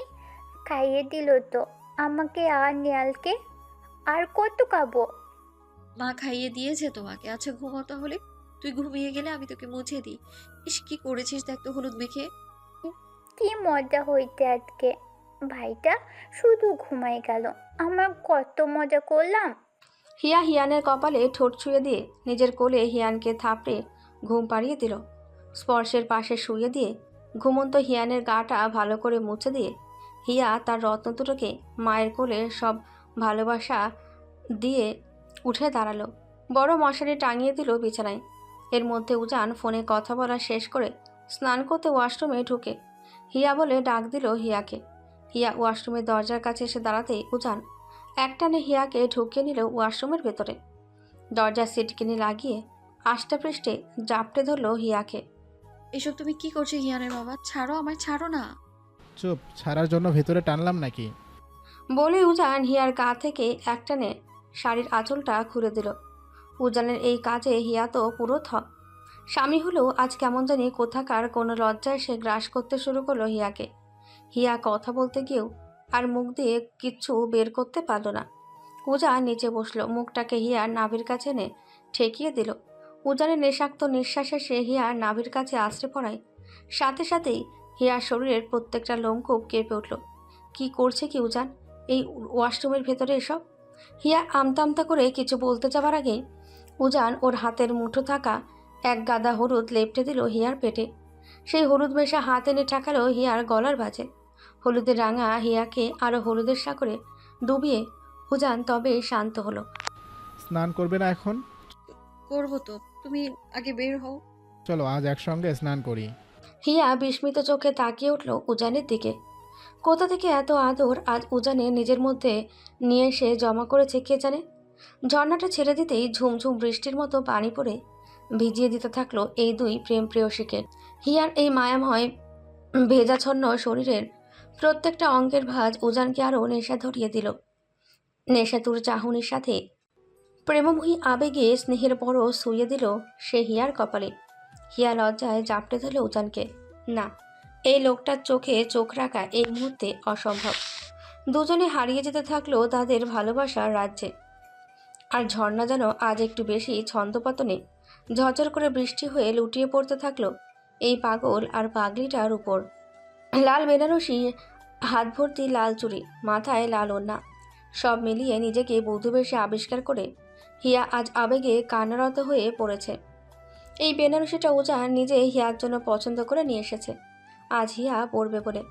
I: খাইয়ে দিল তো, আমাকে আর নেয়ালকে। আর কত খাবো?
B: মা খাইয়ে দিয়েছে তোমাকে। আচ্ছা ঘুমাও তাহলে। তুই ঘুমিয়ে গেলে আমি তোকে মুছে দিই। ইস কি করেছিস দেখ তো হলুদ মেখে।
I: কি মজা হইতে আজকে। ভাইটা শুধু ঘুমাই গেল, আমার কত মজা করলাম।
A: হিয়া হিয়ানের কপালে ঠোঁট ছুঁয়ে দিয়ে নিজের কোলে হিয়ানকে থাপড়ে ঘুম পাড়িয়ে দিল। স্পর্শের পাশে শুয়ে দিয়ে ঘুমন্ত হিয়ানের গাটা ভালো করে মুছে দিয়ে হিয়া তার রত্ন দুটোকে মায়ের কোলে সব ভালোবাসা দিয়ে উঠে দাঁড়ালো। বড় মশারি টাঙিয়ে দিল বিছানায়। এর মধ্যে উজান ফোনে কথা বলা শেষ করে স্নান করতে ওয়াশরুমে ঢুকে হিয়া বলে ডাক দিল হিয়াকে। হিয়া ওয়াশরুমের দরজার কাছে এসে দাঁড়াতেই উজান একটানে হিয়াকে ঢুকিয়ে নিল ওয়াশরুমের ভেতরে। দরজার সিটকিনি লাগিয়ে আষ্টাপৃষ্ঠে জাপটে ধরল হিয়াকে।
B: এসব তুমি কি করছো হিয়ানের বাবা? ছাড়ো আমায়, ছাড়ো না।
C: চুপ, ছাড়ার জন্য ভেতরে টানলাম নাকি?
A: বলে উজান হিয়ার গা থেকে একটানে শাড়ির আঁচলটা খুলে দিল। উজানের এই কাজে হিয়া তো পুরো থ। স্বামী হলেও আজ কেমন জানি কোথাকার কোনো লজ্জায় সে গ্রাস করতে শুরু করলো হিয়াকে। হিয়া কথা বলতে গিয়েও আর মুখ দিয়ে কিচ্ছু বের করতে পারল না। উজান নিচে বসলো, মুখটাকে হিয়ার নাভির কাছে এনে ঠেকিয়ে দিল। উজানের নেশাক্ত নিঃশ্বাসে সে হিয়ার নাভির কাছে আশ্রে পড়ায় সাথে সাথেই হিয়ার শরীরের প্রত্যেকটা লোমকূপ কেঁপে উঠল। কি করছে কি উজান এই ওয়াশরুমের ভেতরে এসব? হিয়া আমতা আমতা করে কিছু বলতে যাবার আগেই উজান ওর হাতের মুঠো থাকা এক গাদা হলুদ লেপটে দিল হিয়ার পেটে। সেই হলুদ মেশা হাত এনে ঠেকালো হিয়ার গলার বাজে। হলুদের রাঙা হিয়াকে আরও হলুদের সাগরে ডুবিয়ে উজান তবে শান্ত হলো।
C: স্নান করবে না এখন?
B: করবো তো, তুমি আগে বের হও।
C: চলো আজ একসঙ্গে স্নান করি।
A: হিয়া বিস্মিত চোখে তাকিয়ে উঠল উজানের দিকে। কোথা থেকে এত আদর আজ উজানে নিজের মধ্যে নিয়ে এসে জমা করেছে কে জানে। ঝর্ণাটা ছেড়ে দিতেই ঝুমঝুম বৃষ্টির মতো পানি পড়ে ভিজিয়ে দিতে থাকলো এই দুই প্রেম প্রেয়সীকে। হিয়ার এই মায়াময় ভেজাচ্ছন্ন শরীরের প্রত্যেকটা অঙ্গের ভাঁজ উজানকে আরও নেশা ধরিয়ে দিল। নেশাতুর চাহনির সাথে প্রেমময়ী আবেগে স্নেহের বড় শুইয়ে দিল সে হিয়ার কপালে। হিয়া লজ্জায় জাপটে দিল উজানকে। না, এই লোকটার চোখে চোখ রাখা এই মুহূর্তে অসম্ভব। দুজনে হারিয়ে যেতে থাকলো তাদের ভালোবাসার রাজ্যে। আর ঝর্ণা যেন আজ একটু বেশি ছন্দপতনে ঝরঝর করে বৃষ্টি হয়ে লুটিয়ে পড়তে থাকলো এই পাগল আর পাগলিটার উপর। লাল বেনারসি, হাত ভর্তি লাল চুড়ি, মাথায় লাল ওড়না, সব মিলিয়ে নিজেকে বধূবেশে আবিষ্কার করে হিয়া আজ আবেগে কান্নারত হয়ে পড়েছে। এই বেনারসিটা উজান নিজে হিয়ার জন্য পছন্দ করে নিয়ে এসেছে, আজ হিয়া পরবে বলে।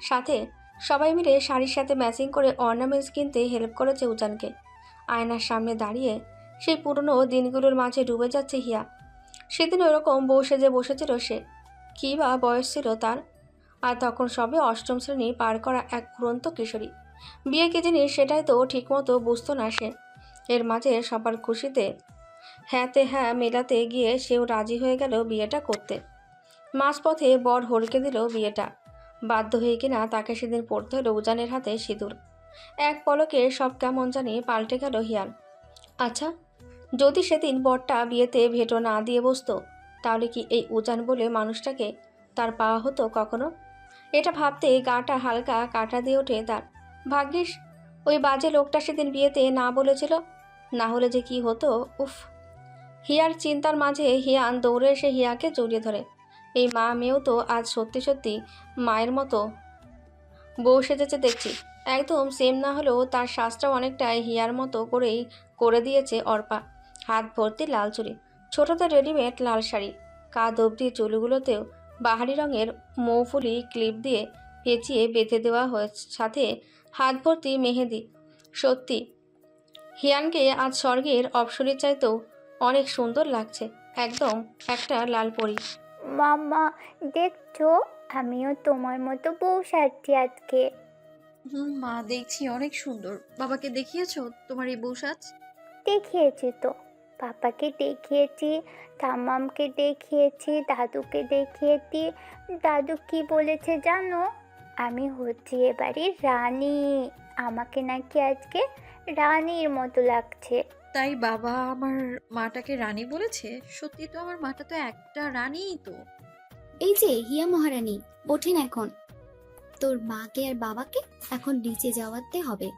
A: সাথে সবাই মিলে শাড়ির সাথে ম্যাচিং করে অর্নামেন্টস কিনতে হেল্প করেছে উজানকে। আয়নার সামনে দাঁড়িয়ে সেই পুরনো দিনগুলোর মাঝে ডুবে যাচ্ছে হিয়া। সেদিন ওরকম বউ সেজে বসেছিল সে। কী বা বয়স ছিল তার, আর তখন সবে অষ্টম শ্রেণী পার করা এক উড়ন্ত কিশোরী। বিয়ে কি জিনিস সেটাই তো ঠিকমতো বুঝতো না সে। এর মাঝে সবার খুশিতে হ্যাঁতে হ্যাঁ মেলাতে গিয়ে সেও রাজি হয়ে গেল বিয়েটা করতে। মাঝপথে বর হড়কে দিল বিয়েটা। বাধ্য হয়ে কিনা তাকে সেদিন পড়তে হলো উজানের হাতে সিঁদুর। এক পলকে সব কেমন জানি পাল্টে গেল হিয়ার। আচ্ছা, যদি সেদিন বরটা বিয়েতে ভেটো না দিয়ে বসতো তাহলে কি এই উজান বলে মানুষটাকে তার পাওয়া হতো কখনো? এটা ভাবতে গাটা হালকা কাটা দিয়ে ওঠে তার। ভাগ্যিস ওই বাজে লোকটা সেদিন বিয়েতে না বলেছিল, না হলে যে কি হতো। উফ। হিয়ার চিন্তার মাঝে হিয়ান দৌড়ে এসে হিয়াকে জড়িয়ে ধরে। এই মা মেয়েও তো আজ সত্যি সত্যি মায়ের মতো বউ সেজেছে দেখছি। একদম সেম না হলেও তার শ্বাসটাও অনেকটাই হিয়ার মতো করেই করে দিয়েছে অর্পা। হাত ভর্তি লাল চুড়ি, ছোটতে রেডিমেড লাল শাড়ি, কাঁধ অবধি চুলগুলোতেও বাহারি রঙের মৌফুলি ক্লিপ দিয়ে পেঁচিয়ে বেঁধে দেওয়া হয়েছে, সাথে হাত ভর্তি মেহেদি। সত্যি হিয়ানকে আজ স্বর্গের অপ্সরীর চাইতেও অনেক সুন্দর লাগছে, একদম একটা লাল পরি।
I: মাম্মা দেখছো, আমিও তোমার মতো বউ সাজছি আজকে।
B: মা দেখছি অনেক সুন্দর। বাবাকে দেখিয়েছো তোমার এই বউ সাজ?
I: দেখিয়েছি তো, পাপাকে দেখিয়েছি, ঠাম্মামকে দেখিয়েছি, দাদুকে দেখিয়েছি। দাদু কি বলেছে জানো? আমি হচ্ছি এবাড়ির রানী। আমাকে নাকি আজকে রানীর মতো লাগছে।
B: তাই বাবা আমার মাটাকে রানী বলেছে? সত্যি তো আমার মাটা তো একটা রানীই তো।
G: এই যে হিয়া মহারানী, ওঠেন এখন। তোর মাকে আর বাবাকে এখন নিচে যাওয়াতে হবে,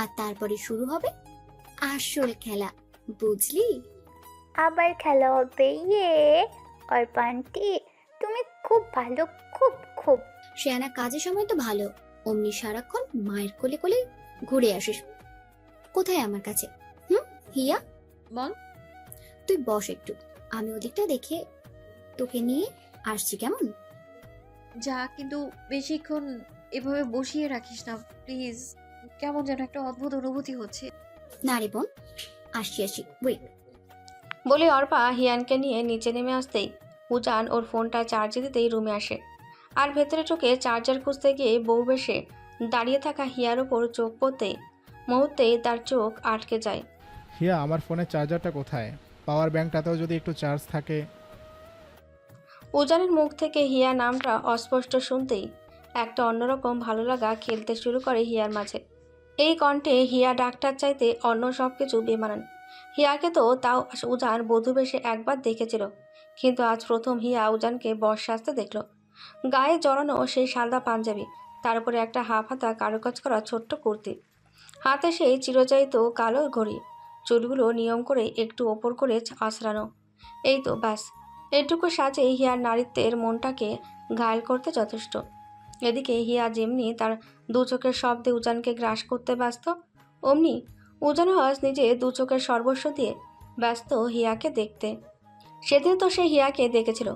G: আর তারপরে শুরু হবে আসল খেলা, বুঝলি?
I: আবার খেলা হবে? অর্পান্টি, তুমি খুব ভালো, খুব খুব।
G: শেয়ানা কাজের সময় তো ভালো, অমনি সারাক্ষণ মায়ের কোলে কোলে ঘুরে আসিস। কোথায় আমার কাছে? হিয়া,
B: বল।
G: তুই বস একটু, আমি ওদিকটা দেখে তোকে নিয়ে আসছি, কেমন?
B: যা, কিন্তু বেশিক্ষণ এভাবে বসিয়ে রাখিস না প্লিজ। কেমন যেন একটা অদ্ভুত অনুভূতি হচ্ছে।
G: না রে বোন, আসছি আসছি, ওয়েট।
A: বলে অর্পা হিয়ানকে নিয়ে নিচে নেমে আসতেই উজান ওর ফোনটা চার্জে দিতেই রুমে আসে। আর ভেতরে ঢুকে চার্জার খুঁজতে গিয়ে বউ বেশে দাঁড়িয়ে থাকা হিয়ার ওপর চোখ পড়তে মুহূর্তেই তার চোখ আটকে যায়।
C: হিয়া, আমার ফোনের চার্জারটা কোথায়? পাওয়ার ব্যাংকটাতেও যদি একটু চার্জ থাকে।
A: উজানের মুখ থেকে হিয়া নামটা অস্পষ্ট শুনতেই একটা অন্যরকম ভালো লাগা খেলতে শুরু করে হিয়ার মাঝে। এই কণ্ঠে হিয়া ডাক্তার চাইতে অন্য সব কিছু বেমানান। হিয়াকে তো তাও উজান বধূ বেশে একবার দেখেছিল, কিন্তু আজ প্রথম হিয়া উজানকে বশ সাজতে দেখল। গায়ে জড়ানো সেই সাদা পাঞ্জাবি, তার উপরে একটা হাফ হাতা কারুকাজ করা ছোট্ট কুর্তি, হাতে সেই চিরচারিত কালো ঘড়ি, চুলগুলো নিয়ম করে একটু ওপর করে আঁচড়ানো। এই তো ব্যাস, এটুকু সাজে হিয়ার নারীত্বের মনটাকে ঘায়েল করতে যথেষ্ট। এদিকে হিয়া যেমনি তার দু চোখের শব্দে উজানকে গ্রাস করতে ব্যস্ত, অমনি উজানও আজ নিজে দু চোখের সর্বস্ব দিয়ে ব্যস্ত হিয়াকে দেখতে। সেদিন তো সে হিয়াকে দেখেছিল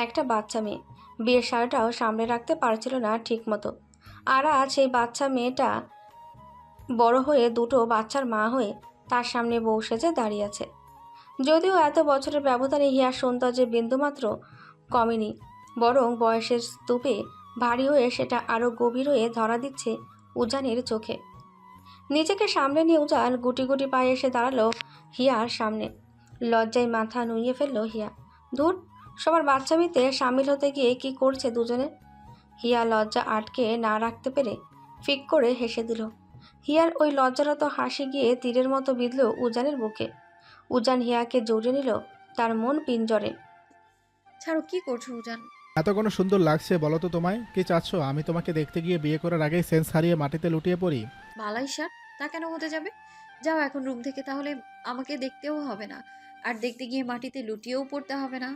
A: একটা বাচ্চা মেয়ে, বিয়ের শাড়িটাও সামনে রাখতে পারছিল না ঠিক মতো। আর আজ সেই বাচ্চা মেয়েটা বড় হয়ে দুটো বাচ্চার মা হয়ে তার সামনে বউ সেজে দাঁড়িয়ে আছে। যদিও এত বছরের ব্যবধানে হিয়ার সৌন্দর্যের বিন্দুমাত্র কমেনি, বরং বয়সের স্তূপে ভারী হয়ে সেটা আরও গভীর হয়ে ধরা দিচ্ছে উজানের চোখে। নিজেকে সামনে নিয়ে উজান গুটি গুটি পায়ে এসে দাঁড়ালো হিয়ার সামনে। লজ্জায় মাথা নুইয়ে ফেলল হিয়া। ধুর, সবার বাচ্চামিতে সামিল হতে গিয়ে কি করছে দুজনে। হিয়া লজ্জা আটকে না রাখতে পেরে ফিক করে হেসে দিল। হিয়ার ওই লজ্জারত হাসি গিয়ে তীরের মতো বিঁধল উজানের বুকে। উজান হিয়াকে জড়িয়ে নিল তার মন পিঞ্জরে।
B: ছাড়ো, কি করছো উজান?
C: এত কোনো সুন্দর লাগছে বলো তো তোমায়? কি চাচ্ছ আমি তোমাকে দেখতে গিয়ে বিয়ে করার আগেই সেন্স হারিয়ে মাটিতে লুটিয়ে পড়ি?
B: বালাই ষাট, তা কেন হতে যাবে? যাও এখন রুম থেকে, তাহলে আমাকে দেখতেও হবে না, আর দেখতে গিয়ে মাটিতে লুটিয়েও পড়তে হবে না।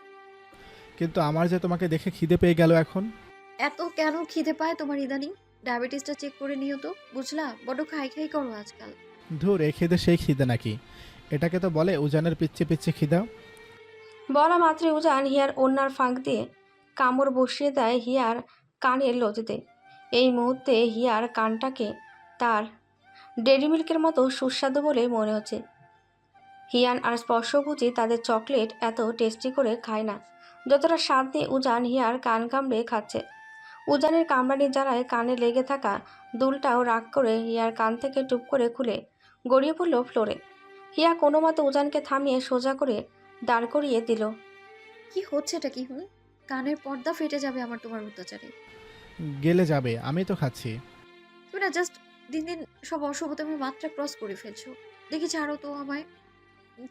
C: কিন্তু আমার যে তোমাকে দেখে খিদে পেয়ে গেল এখন।
B: এত কেন খিদে পায় তোমার ইদানিং? ডায়াবেটিসটা চেক করে নিও তো, বুঝলা? বড্ড খাই খাই করো আজকাল।
C: ধুর, এই খিদে সেই খিদে নাকি? এটাকে তো বলে উজানের পিচ্ছে পিচ্ছে খিদা।
A: বলা মাত্রই উজান হিয়ার ওড়নার ফাঁক দিয়ে কামড় বসিয়ে দেয় হিয়ার কানের লতিতে। এই মুহূর্তে হিয়ার কানটাকে তার ডেরি মিল্কের মতো সুস্বাদু বলে মনে হচ্ছে। হিয়ান আর স্পর্শ বুঝি তাদের চকলেট এত টেস্টি করে খায় না, যতটা স্বাদ নিয়ে উজান হিয়ার কান কামড়ে খাচ্ছে। উজানের কামড়ানি জ্বালায় কানে লেগে থাকা দুলটাও রাগ করে হিয়ার কান থেকে টুপ করে খুলে গড়িয়ে পড়ল ফ্লোরে। হিয়া কোনো মতো উজানকে থামিয়ে সোজা করে দাঁড় করিয়ে দিল।
B: কি হচ্ছেটা কি? কানের পর্দা ফেটে যাবে আমার তোমার অত্যাচারে।
C: গেলে যাবে, আমি তো খাচ্ছি।
B: তুমি না জাস্ট দিন দিন সব অশুভতামি মাত্রা ক্রস করে ফেলছো। দেখি, ছাড়ো তো আমায়।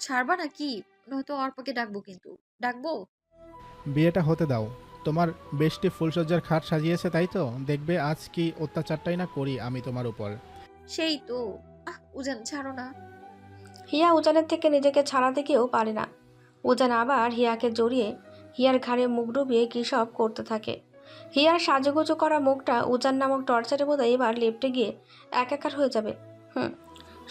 B: ছাড়বা না কি? নয়তো অর্পকে ডাকবো, কিন্তু ডাকবো।
C: বিয়েটা হতে দাও। তোমার বেশটি ফুলসজ্জার খাট সাজিয়েছে, তাই তো দেখবে আজ কি অত্যাচারটাই না করি আমি তোমার উপর।
B: সেই তো। উজান, ছাড়ো না।
A: হিয়া উজানের থেকে নিজেকে ছাড়াতে গিয়েও পারে না। উজান আবার হিয়াকে জড়িয়ে হিয়ার ঘাড়ে মুখ ডুবিয়ে কী সব করতে থাকে। হিয়ার সাজুগুজু করা মুখটা উজান নামক টর্চারে বোধহয় এবার লেপটে গিয়ে একাকার হয়ে যাবে।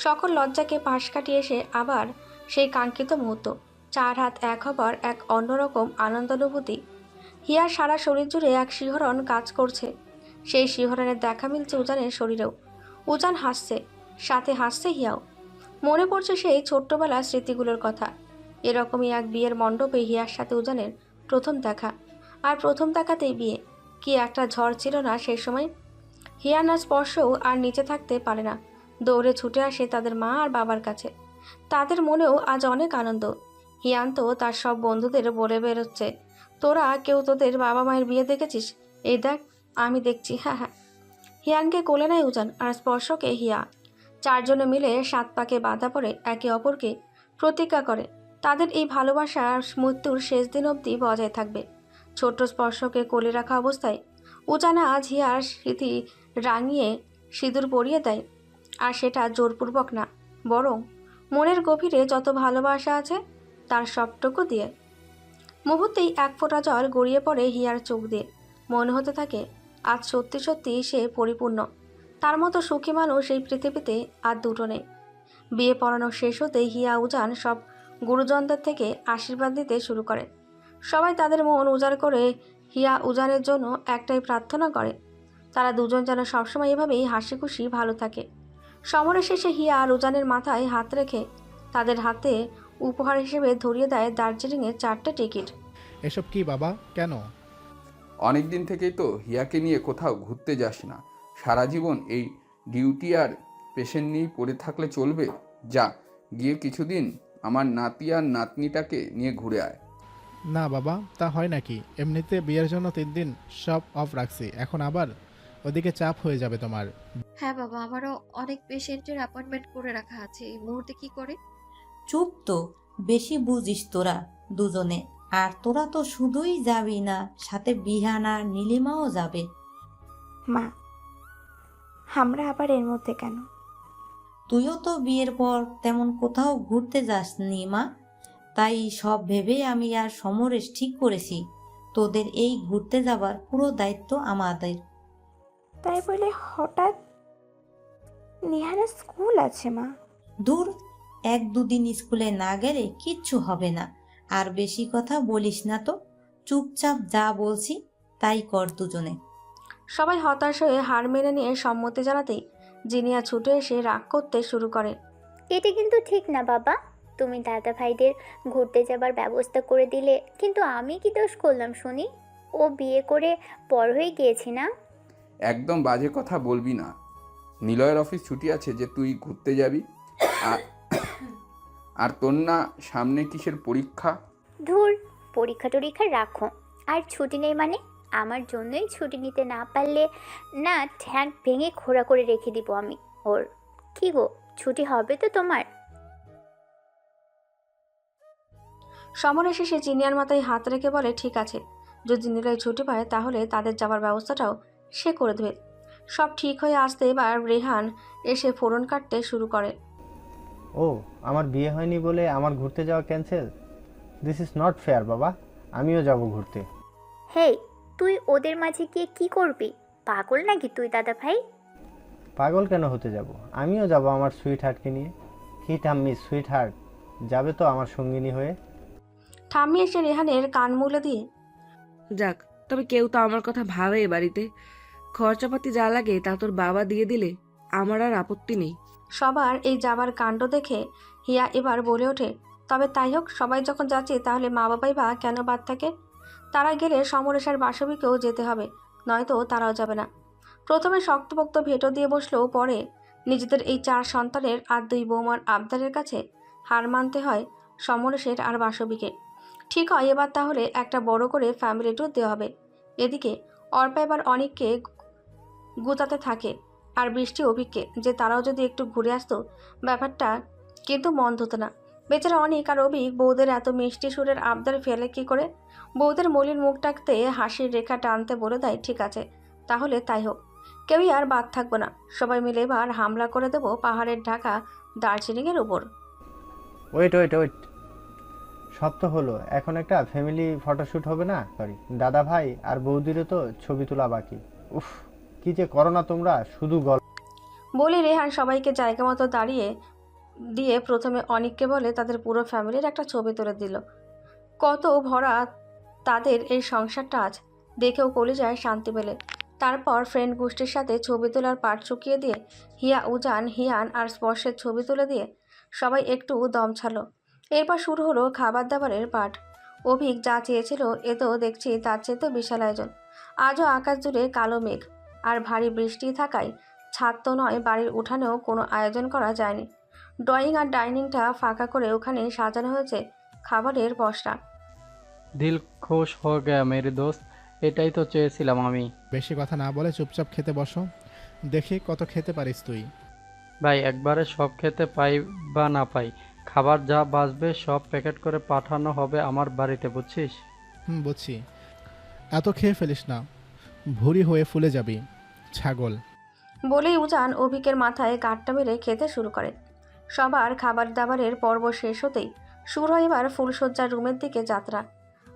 A: সকল লজ্জাকে পাশ কাটিয়ে এসে আবার সেই কাঙ্ক্ষিত মুহূর্ত, চার হাত এক হবার এক অন্যরকম আনন্দানুভূতি। হিয়ার সারা শরীর জুড়ে এক শিহরণ কাজ করছে। সেই শিহরণের দেখা মিলছে উজানের শরীরেও। উজান হাসছে, সাথে হাসছে হিয়াও। মনে পড়ছে সেই ছোট্টবেলার স্মৃতিগুলোর কথা। এরকমই এক বিয়ের মণ্ডপে হিয়ার সাথে উজানের প্রথম দেখা। আর প্রথম দেখাতেই বিয়ে, কি একটা ঝড় ছিল না সেই সময়। হিয়ানার স্পর্শও আর নিচে থাকতে পারে না, দৌড়ে ছুটে আসে তাদের মা আর বাবার কাছে। তাদের মনেও আজ অনেক আনন্দ। হিয়ান তো তার সব বন্ধুদের বলে বেরোচ্ছে, তোরা কেউ তোদের বাবা মায়ের বিয়ে দেখেছিস? এই দেখ, আমি দেখছি। হ্যাঁ হ্যাঁ। হিয়ানকে কোলে নেয় উজান আর স্পর্শকে হিয়া। চারজনে মিলে সাত পাকে বাঁধা পড়ে একে অপরকে প্রতিজ্ঞা করে তাদের এই ভালোবাসা মৃত্যুর শেষ দিন অবধি বজায় থাকবে। ছোট্ট স্পর্শকে কোলে রাখা অবস্থায় উজান আজ হিয়ার স্মৃতি রাঙিয়ে সিঁদুর পরিয়ে দেয়, আর সেটা জোরপূর্বক না, বরং মনের গভীরে যত ভালোবাসা আছে তার সবটুকু দিয়ে। মুহূর্তেই এক ফোঁটা জল গড়িয়ে পড়ে হিয়ার চোখ দিয়ে। মনে হতে থাকে আজ সত্যি সত্যি সে পরিপূর্ণ। তার মতো সুখী মানুষ এই পৃথিবীতে আর দুটো নেই। বিয়ে পড়ানো শেষ হতেই হিয়া উজান সব গুরুজনদের থেকে আশীর্বাদ দিতে শুরু করে। সবাই তাদের মন উজাড় করে হিয়া উজানের জন্য একটাই প্রার্থনা করে, তারা দুজন যেন সবসময় এভাবেই হাসি খুশি ভালো থাকে। সমরের শেষে হিয়া আর উজানের মাথায় হাত রেখে তাদের হাতে উপহার হিসেবে ধরিয়ে দেয় দার্জিলিংয়ের 4টে টিকিট।
C: এসব কি বাবা, কেন?
J: অনেক দিন থেকেই তো হিয়াকে নিয়ে কোথাও ঘুরতে যাস না। সারা জীবন এই ডিউটি আর পেশেন্ট নিয়েই পড়ে থাকলে চলবে? যা, গিয়ে কিছুদিন আমার নাতি আর নাতনিটাকে নিয়ে ঘুরে আয়।
C: না বাবা, তা হয় নাকি? এমনিতে বিয়ের জন্য 3 দিন সব অফ রাখছি, এখন আবার ওদিকে চাপ হয়ে যাবে তোমার।
B: হ্যাঁ বাবা, আমারও অনেক পেশেন্টের অ্যাপয়েন্টমেন্ট করে রাখা আছে, এই মুহূর্তে কি করে?
E: চুপ তো, বেশি বুঝিস তোরা দুজনে। আর তোরা তো শুধুই যাবি না, সাথে বিহান আর নীলিমাও যাবে।
I: মা, আমরা আবার এর মধ্যে কেন?
E: তুইও তো বিয়ের পর তেমন কোথাও ঘুরতে যাসনি মা, তাই সব ভেবে আমি আর সমরেশ ঠিক করেছি তোদের এই ঘুরতে যাবার পুরো দায়িত্ব আমাদের।
I: তাই বলে হঠাৎ? নিহারের স্কুল আছে মা।
E: দূর, 1-2 দিন স্কুলে না গেলে কিচ্ছু হবে না। আর বেশি কথা বলিস না তো, চুপচাপ যা বলছি তাই কর দুজনে।
A: সবাই হতাশ হয়ে হার মেনে নিয়ে সম্মতি জানাতেই জিনিয়া ছুটে এসে রাগ করতে শুরু করে।
I: এটা কিন্তু ঠিক না বাবা, তুমি দাদা ভাইদের ঘুরতে যাবার ব্যবস্থা করে দিলে, কিন্তু আমি কি দোষ করলাম শুনি? ও বিয়ে করে বড় হয়ে গিয়েছি না?
J: একদম বাজে কথা বলবি না। নিলয়ের অফিস ছুটি আছে যে তুই ঘুরতে যাবি? আর তোর না সামনে কিসের পরীক্ষা?
I: ধুর, পরীক্ষা টরীক্ষা রাখো। আর ছুটি নেই মানে? আমার জন্যই ছুটি নিতে না পারলে না ঠ্যাং ভেঙে খোঁড়া করে রেখে দিব আমি ওর। কি গো, ছুটি হবে তো তোমার?
A: সমরের শেষে জিনিয়ার মাথায় হাত রেখে বলে, ঠিক আছে, যদি নিলয় ছুটি পায় তাহলে তাদের যাওয়ার ব্যবস্থাটাও সে করে দেবে। সব ঠিক হয়ে আসতে এবার রেহান এসে ফোড়ন কাটতে শুরু করে।
K: ও, আমার বিয়ে হয়নি বলে আমার ঘুরতে যাওয়া cancel? This is not fair বাবা, আমিও যাব ঘুরতে।
I: হেই, তুই ওদের মাঝে গিয়ে কি করবি? পাগল নাকি তুই দাদা ভাই?
K: পাগল কেন হতে যাব? আমিও যাব আমার সুইট হার্টকে নিয়ে। কি ঠাম্মি, সুইট হার্ট যাবে তো আমার সঙ্গিনী হয়ে?
A: ঠাম্মি এসে রেহানের কান মুলে দিয়ে,
L: যাক, তবে কেউ তো আমার কথা ভাবে এ বাড়িতে। খরচাপাতি যা লাগে তা তোর বাবা দিয়ে দিলে আমার আর আপত্তি নেই।
A: সবার এই যাবার কাণ্ড দেখে হিয়া এবার বলে ওঠে, তবে তাই হোক, সবাই যখন যাচ্ছে তাহলে মা বাবাই বা কেন বাদ থাকে? তারা গেলে সমরেশের বাসবিকেও যেতে হবে, নয়তো তারাও যাবে না। প্রথমে শক্তপোক্ত ভেটো দিয়ে বসলেও পরে নিজেদের এই 4 সন্তানের আর 2 বৌমার আবদারের কাছে হার মানতে হয় সমরেশের আর বাসবিকে। ঠিক হয়, এবার তাহলে একটা বড় করে ফ্যামিলি ট্যুর দেওয়া হবে। এদিকে অর্পা এবার অনেককে গুতাতে থাকে আর বৃষ্টি অভিককে যে তারাও যদি একটু ঘুরে আসতো ব্যাপারটা কিন্তু মন্দ হতো না। বেচারা অনেক আর অভিক বউদের এত মিষ্টি সুরের আবদার ফেলে কি করে? বউদের মলিন মুখটাতে হাসির রেখা টানতে বলে দেয়, ঠিক আছে, তাহলে তাই হোক, কেউই আর বাদ থাকবো না। সবাই মিলে এবার হামলা করে দেবো পাহাড়ের ঢাকা দার্জিলিংয়ের উপর।
K: ওয়েট ওয়েট ওয়েট, সব তো হলো, এখন একটা ফ্যামিলি ফটোশ্যুট হবে না? সরি, দাদা ভাই আর বৌদিরও তো ছবি তোলা বাকি। উফ, কি যে করো না তোমরা, শুধু
A: বলে রেহান সবাইকে জায়গা মতো দাঁড়িয়ে দিয়ে প্রথমে অনিককে বলে তাদের পুরো ফ্যামিলির একটা ছবি তুলে দিল। কত ভরা তাদের এই সংসারটা আজ, দেখেও কলিজায় শান্তি পেলে। তারপর ফ্রেন্ড গোষ্ঠীর সাথে ছবি তোলার পাট চুকিয়ে দিয়ে হিয়া, উজান, হিয়ান আর স্পর্শের ছবি তুলে দিয়ে সবাই একটু দম ছাড়ল। এরপর শুরু হলো খাবার দাবারের পাট। অভিক যা চেয়েছিল এ তো দেখছি তার চেয়ে তো বিশাল আয়োজন। আজও আকাশ জুড়ে কালো মেঘ আর ভারী বৃষ্টি থাকায় ছাদ তো নয়, বাড়ির উঠানেও কোনো আয়োজন করা যায়নি। ড্রয়িং আর ডাইনিংটা ফাঁকা করে ওখানে সাজানো হয়েছে খাবারের পসরা।
D: দিল খুশ হয়ে গয়া মেরে দোস্ত, এটাই তো চেয়েছিলাম আমি।
C: বেশি কথা না বলে চুপচাপ খেতে বসো, দেখি কত খেতে পারিস তুই।
D: ভাই, একবারে সব খেতে পাই বা না পাই, খাবার যা বাঁচবে সব প্যাকেট করে পাঠানো হবে আমার বাড়িতে, বুঝছিস?
C: বুঝছি, এত খেয়ে ফেলিস না, ভুঁড়ি হয়ে ফুলে যাবি ছাগল।
A: বলেই উজান অভিকের মাথায় গাঁটটা মেরে খেতে শুরু করে। সবার খাবার দাবারের পর্ব শেষ হতেই শুরু হয় এবার ফুলশয্যার রুমের দিকে যাত্রা।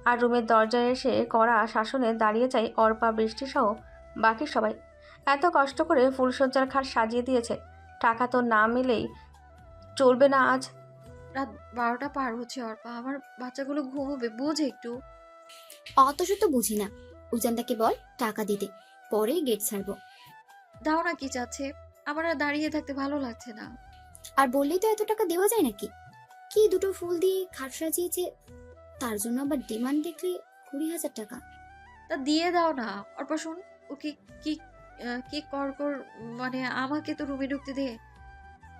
A: আর রুমের দরজায় এসে কড়া শাসনে দাঁড়িয়ে যায় অর্পা, বৃষ্টি সহ বাকি সবাই। এত কষ্ট করে ফুলশয্যার খাট সাজিয়ে দিয়েছে, টাকা তো না মিলেই চলবে না আজ।
B: রাত 12টা পার হচ্ছে অর্পা, আমার বাচ্চাগুলো ঘুমোবে, বোঝে একটু।
G: অত শত বুঝি না, উজানটাকে বল টাকা দিতে, পরে গেট ছাড়বো।
B: দাও না, কি চাচ্ছে? আমার আর দাঁড়িয়ে থাকতে ভালো লাগছে না।
G: আর বললেই তো এত টাকা দেওয়া যায় নাকি? কি দুটো ফুল দিয়ে খাট সাজিয়েছে, তার জন্য আবার ডিমান্ড দেখলে 20,000 টাকা।
B: তা দিয়ে দাও না অর্পা। শোন, ওকে কি কি কর মানে আমাকে তো রুমে ঢুকতে দে।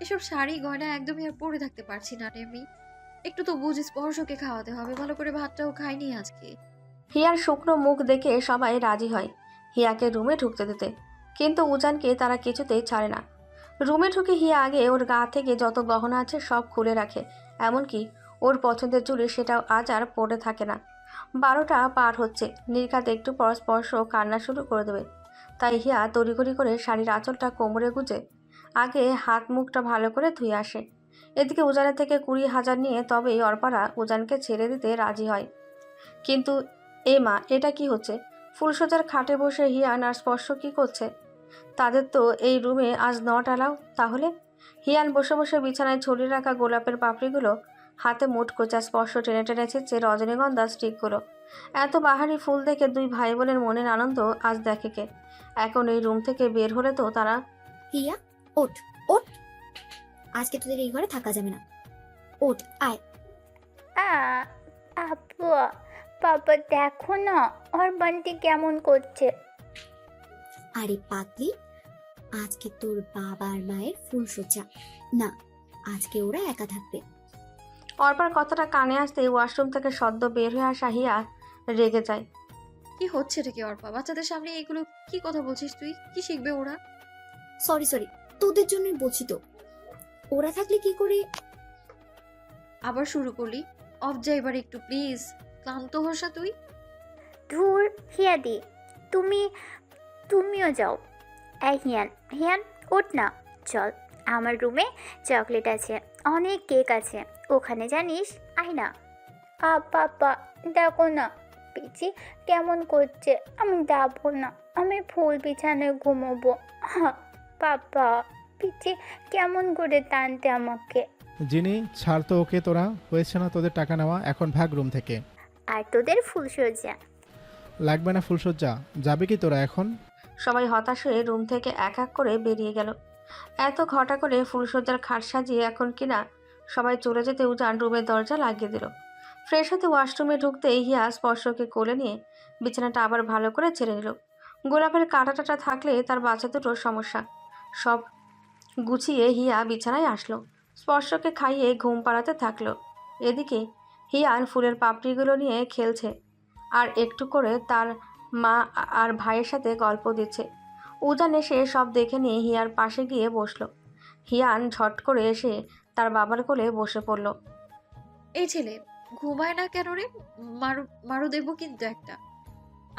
B: এসব শাড়ি গয়না একদমই আর পরে থাকতে পারছি না রে আমি। একটু তো বুঝি, স্পর্শকে খাওয়াতে হবে, ভালো করে ভাতটাও খাইনি আজকে।
A: হিয়ার শুকনো মুখ দেখে সবাই রাজি হয় হিয়াকে রুমে ঢুকতে দিতে, কিন্তু উজানকে তারা কিছুতেই ছাড়ে না। রুমে ঢুকে হিয়া আগে ওর গা থেকে যত গহনা আছে সব খুলে রাখে, এমনকি ওর পছন্দের চুড়ি সেটাও আজ আর পরে থাকে না। 12টা পার হচ্ছে, নির্ঘাত একটু পর স্পর্শ কান্না শুরু করে দেবে। তাই হিয়া তড়িঘড়ি করে শাড়ির আঁচলটা কোমরে গুজে আগে হাত মুখটা ভালো করে ধুয়ে আসে। এদিকে উজানের থেকে 20,000 নিয়ে তবেই অর্পারা উজানকে ছেড়ে দিতে রাজি হয়। কিন্তু এ মা, এটা কি হচ্ছে? ফুলশয্যার খাটে বসে হিয়ান আর স্পর্শ কি করছে? তাদের তো এই রুমে আজ নট অ্যালাউ। তাহলে হিয়ান বসে বসে বিছানায় ছড়িয়ে রাখা গোলাপের পাপড়িগুলো হাতে মুঠ কোচা, স্পর্শ টেনে টেনে ছিঁড়ছে রজনীগন্ধা স্টিকগুলো। এত বাহারি ফুল দেখে দুই ভাই বোনের মনের আনন্দ আজ দেখে কে? এখন এই রুম থেকে বের হলে তো তারা।
G: হিয়া ওঠ ওঠ, আজকে তোদের এই ঘরে থাকা যাবে না, ওঠ আয়।
I: আপু, বাবা দেখো না ওর বান্টি কেমন করছে।
G: আরে পাগলি, আজকে তোর বাবার মায়ের ফুলশয্যা না, আজকে ওরা একা থাকবে।
A: অর্পার কথাটা কানে আসতে ওয়াশরুম থেকে সদ্য বের হয়ে আসা হিয়া রেগে যায়।
B: কি হচ্ছে রে কি অর্পা? বাচ্চাদের সামনে এগুলো কি কথা বলছিস তুই? কি শিখবে ওরা?
G: সরি তোদের জন্যই বলছি তো, ওরা থাকলে কি করে।
B: আবার শুরু করলি? অফ যা এবার একটু প্লিজ। ক্লান্ত হস না তুই?
I: ধুর হিয়াদি, তুমিও যাও। এই হিয়ান ওঠ না, চল আমার রুমে চকলেট আছে, অনেক কেক আছে ওখানে, জানিস? আয় না। পাপা দেখো না পিচি কেমন করছে, আমি যাবো না, আমি ফুল বিছানায় ঘুমোবো। পাপা পিচি কেমন করে টানতে আমাকে।
C: যিনি ছাড় তো ওকে, তোরা হয়েছে না তোদের টাকা নেওয়া, এখন ভাগ রুম থেকে।
I: আর তোদের ফুলসজ্জা
C: লাগবে না ফুলশয্যা, যাবে কি তোরা এখন?
A: সবাই হতাশ হয়ে রুম থেকে এক এক করে বেরিয়ে গেল। এত ঘটা করে ফুলশয্যার খাট সাজিয়ে এখন কিনা সবাই চলে যেতে উজান রুমের দরজা লাগিয়ে দিল। ফ্রেশ হতে ওয়াশরুমে ঢুকতে হিয়া স্পর্শকে কোলে নিয়ে বিছানাটা আবার ভালো করে ছেড়ে নিল। গোলাপের কাঁটা থাকলে তার বাচ্চা দুটোর সমস্যা। সব গুছিয়ে হিয়া বিছানায় আসলো, স্পর্শকে খাইয়ে ঘুম পাড়াতে থাকলো। এদিকে হিয়ান ফুলের পাপড়িগুলো নিয়ে খেলছে আর একটু করে তার মা আর ভাইয়ের সাথে গল্প দিচ্ছে। উজান এসে সব দেখে নিয়ে হিয়ার পাশে গিয়ে বসলো। হিয়ান ঝট করে এসে তার বাবার কোলে বসে পড়ল।
B: এই ছেলে ঘুমায় না কেন রে? মারু দেবো কিন্তু একটা।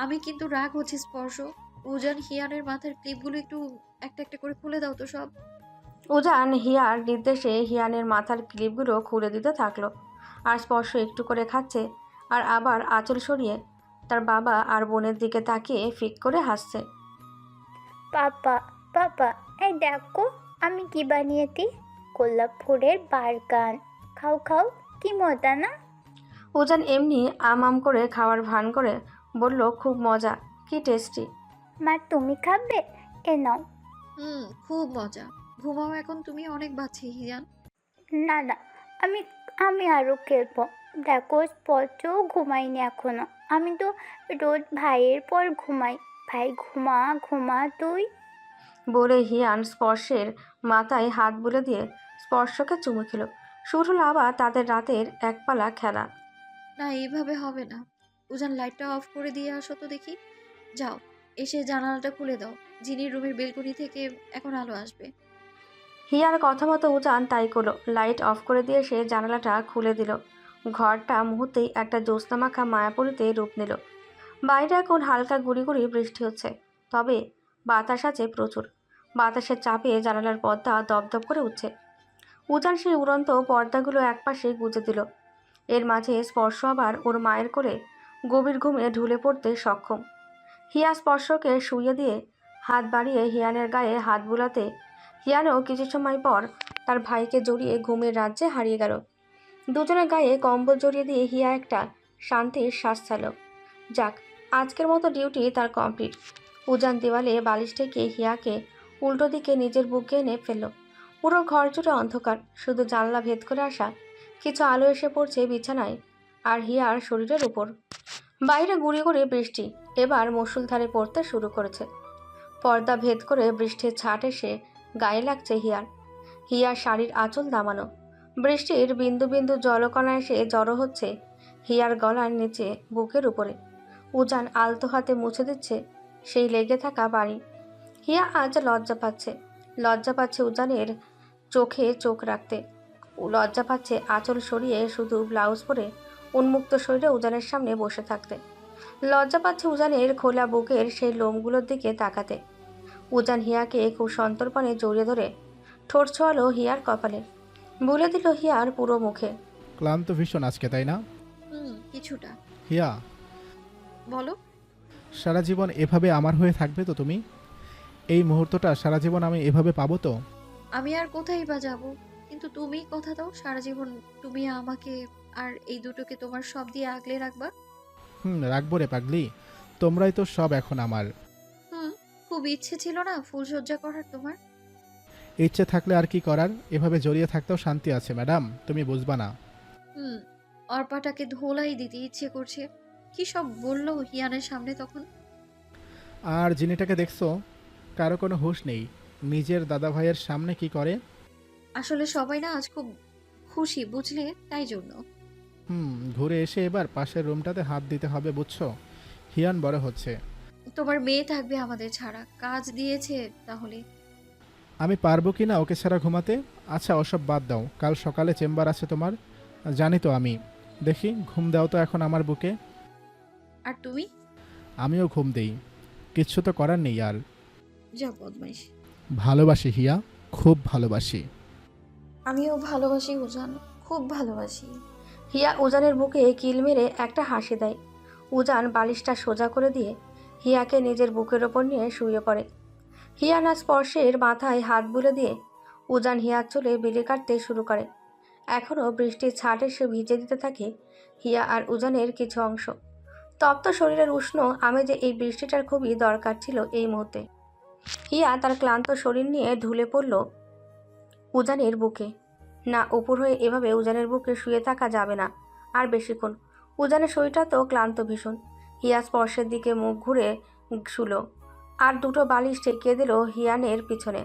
B: আমি কিন্তু রাগ হচ্ছে স্পর্শ। উজান, হিয়ানের মাথার ক্লিপগুলো একটু একটা একটা করে খুলে দাও তো সব।
A: উজান হিয়ার নির্দেশে হিয়ানের মাথার ক্লিপগুলো খুলে দিতে থাকলো। আর স্পর্শ একটু করে খাচ্ছে আর আবার আঁচল সরিয়ে তার বাবা আর বোনের দিকে তাকিয়ে ফিক করে হাসছে।
I: পাপা এই দেখো আমি কি বানিয়েছি, গোলাপ ফুলের বারগান। খাও কি মজা না?
A: উজান এমনি আম করে খাওয়ার ভান করে বলল, খুব মজা, কি টেস্টি।
I: মা তুমি খাবে? এ নাও।
B: খুব মজা। ঘুমাও এখন তুমি, অনেক বাচ্চি হিয়ান।
I: না আমি আরো খেলবো। দেখো স্পষ্ট ঘুমাইনি এখনো, আমি তো রোজ ভাইয়ের পর ঘুমাই। ভাই ঘুমা তুই।
A: বলে হিয়ান স্পর্শের মাথায় হাত বুলে দিয়ে স্পর্শকে চুমু খেল। শুরু হলো আবার তাদের রাতের একপালা খেলা।
B: না, এইভাবে হবে না। উজান লাইটটা অফ করে দিয়ে আসো তো দেখি। যাও, এসে জানালাটা খুলে দাও। জিনির রুমের বেলকনি থেকে এখন আলো আসবে।
A: হিয়ার কথা মতো উজান তাই করলো। লাইট অফ করে দিয়ে সে জানালাটা খুলে দিল। ঘরটা মুহূর্তেই একটা জ্যোৎস্নামাখা মায়াপুরীতে রূপ নিল। বাইরে এখন হালকা গুড়ি গুড়ি বৃষ্টি হচ্ছে, তবে বাতাস আছে প্রচুর। বাতাসের চাপে জানালার পর্দা দপদপ করে উঠছে। উজান সেই উড়ন্ত পর্দাগুলো একপাশে গুজে দিল। এর মাঝে স্পর্শ আবার ওর মায়ের কোলে গভীর ঘুমে ঢুলে পড়তে সক্ষম। হিয়া স্পর্শকে শুইয়ে দিয়ে হাত বাড়িয়ে হিয়ানের গায়ে হাত বুলাতে হিয়ানও কিছু সময় পর তার ভাইকে জড়িয়ে ঘুমের রাজ্যে হারিয়ে গেল। দুজনের গায়ে কম্বল জড়িয়ে দিয়ে হিয়া একটা শান্তির শ্বাস ছাড়ল। যাক, আজকের মতো ডিউটি তার কমপ্লিট। উজান দেওয়ালে বালিশ থেকে হিয়াকে উল্টো দিকে নিজের বুকে এনে ফেলল। পুরো ঘর জুড়ে অন্ধকার, শুধু জানলা ভেদ করে আসা কিছু আলো এসে পড়ছে বিছানায় আর হিয়ার শরীরের উপর। বাইরে গুঁড়ি গুঁড়ি বৃষ্টি এবার মুষলধারে পড়তে শুরু করেছে। পর্দা ভেদ করে বৃষ্টির ছাট এসে গায়ে লাগছে হিয়ার। হিয়ার শাড়ির আঁচল দামানো, বৃষ্টির বিন্দু বিন্দু জলকণা এসে জড়ো হচ্ছে হিয়ার গলার নিচে, বুকের উপরে। উজান আলতো হাতে মুছে দিচ্ছে সেই লেগে থাকা পানি। হিয়া আজ লজ্জা পাচ্ছে উজানের চোখে চোখ রাখতে। লজ্জা পাচ্ছে আঁচল সরিয়ে শুধু ব্লাউজ পরে উন্মুক্ত শরীরে উজানের সামনে বসে থাকতে। লজ্জা পাচ্ছে উজানের খোলা বুকের সেই লোমগুলোর দিকে তাকাতে। উজান হিয়াকে খুব সন্তর্পণে জড়িয়ে ধরে ঠোঁট ছোঁয়ালো হিয়ার কপালে, বলে দিল হিয়ার পুরো মুখে।
C: ক্লান্ত ভীষণ আজকে, তাই না?
B: কিছুটা।
C: হিয়া,
B: বলো।
C: সারা জীবন এভাবে আমার হয়ে থাকবে তো তুমি? এই মুহূর্তটা সারা জীবন আমি এভাবে পাবো তো?
B: আমি আর কোথায় বা যাব, কিন্তু তুমি কথা দাও সারা জীবন তুমি আমাকে আর এই দুটোকে তোমার সব দিয়ে আগলে রাখবা।
C: রাখবো রে পাগলি, তোমরাই তো সব এখন আমার।
B: খুব ইচ্ছে ছিল না ফুলসজ্জা করার তোমার?
C: ইচ্ছে থাকলে আর কি করার, এভাবে জড়িয়ে থাকতেও শান্তি আছে ম্যাডাম, তুমি বুঝবা না।
B: অর্পাটাকে ধোলাই দিতে ইচ্ছে করছে। কি সব বললো হিয়ানের সামনে তখন।
C: আর জিনিটাকে দেখছো, কারো কোনো হুঁশ নেই, নিজের দাদা ভাইয়ের সামনে কি করে।
B: আসলে সবাই না আজ খুব খুশি বুঝলে, তাই জন্য।
C: ঘুরে এসে এবার পাশের রুমটাতে হাত দিতে হবে, বুঝছো? হিয়ান বড় হচ্ছে।
B: তোমার মেয়ে থাকবে আমাদের ছাড়া, কাজ দিয়েছে তাহলে।
C: আমি পারবো কি না ওকে ছাড়া ঘুমাতে? আচ্ছা ওসব বাদ দাও, কাল সকালে চেম্বার আছে তোমার, জানি তো আমি। দেখি ঘুম দাও তো এখন আমার বুকে।
B: আর তুমি?
C: আমিও ঘুম দেই, কিচ্ছু তো করার নেই আর।
B: যা বদমাইশ।
C: ভালোবাসি হিয়া, খুব ভালোবাসি।
B: আমিও ভালোবাসি উজান, খুব ভালোবাসি।
A: হিয়া উজানের বুকে কিল মেরে একটা হাসি দেয়। উজান বালিশটা সোজা করে দিয়ে হিয়াকে নিজের বুকের ওপর নিয়ে শুয়ে পড়ে। হিয়ানা স্পর্শের মাথায় হাত বুলে দিয়ে উজান হিয়ার চুলে বিলি কাটতে শুরু করে। এখনও বৃষ্টির ছাট এসে ভিজে দিতে থাকে হিয়া আর উজানের কিছু অংশ। তপ্ত শরীরের উষ্ণ আমেজে এই বৃষ্টিটার খুবই দরকার ছিল এই মুহূর্তে। হিয়া তার ক্লান্ত শরীর নিয়ে ঢুলে পড়ল উজানের বুকে। না, উপর হয়ে এভাবে উজানের বুকে শুয়ে থাকা যাবে না আর বেশিক্ষণ। উজানের শরীরটা তো ক্লান্ত ভীষণ। হিয়া স্পর্শের দিকে মুখ ঘুরে শুলো আর দুটো বালিশ ঠেকিয়ে দিল হিয়ানের পিছনে।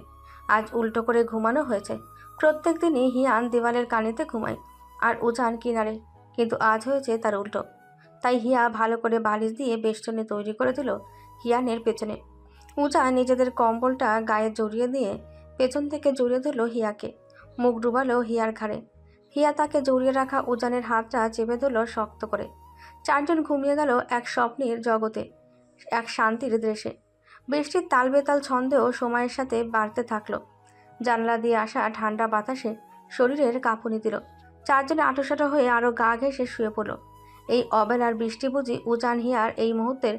A: আজ উল্টো করে ঘুমানো হয়েছে। প্রত্যেক দিনই হিয়ান দেওয়ালের কানিতে ঘুমায় আর উজান কিনারে, কিন্তু আজ হয়েছে তার উল্টো। তাই হিয়া ভালো করে বালিশ দিয়ে বেষ্টনী তৈরি করে দিল হিয়ানের পেছনে। উজান নিজেদের কম্বলটা গায়ে জড়িয়ে দিয়ে পেছন থেকে জড়িয়ে দিল হিয়াকে, মুখ ডুবালো হিয়ার ঘাড়ে। হিয়া তাকে জড়িয়ে রাখা উজানের হাতটা চেপে ধরল শক্ত করে। চারজন ঘুমিয়ে গেল এক স্বপ্নের জগতে, এক শান্তির দেশে। বৃষ্টির তালবেতাল ছন্দেও সময়ের সাথে বাড়তে থাকলো। জানলা দিয়ে আসা ঠান্ডা বাতাসে শরীরের কাঁপুনি দিল। চারজনে আঁটোসাঁটো হয়ে আরও গা ঘেঁষে শুয়ে পড়ল। এই অবেলার বৃষ্টি বুঝি উজান হিয়ার এই মুহূর্তের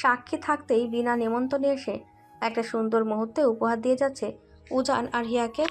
A: সাক্ষী থাকতেই বিনা নিমন্ত্রণে এসে একটা সুন্দর মুহূর্তে উপহার দিয়ে যাচ্ছে উজান আর হিয়াকে।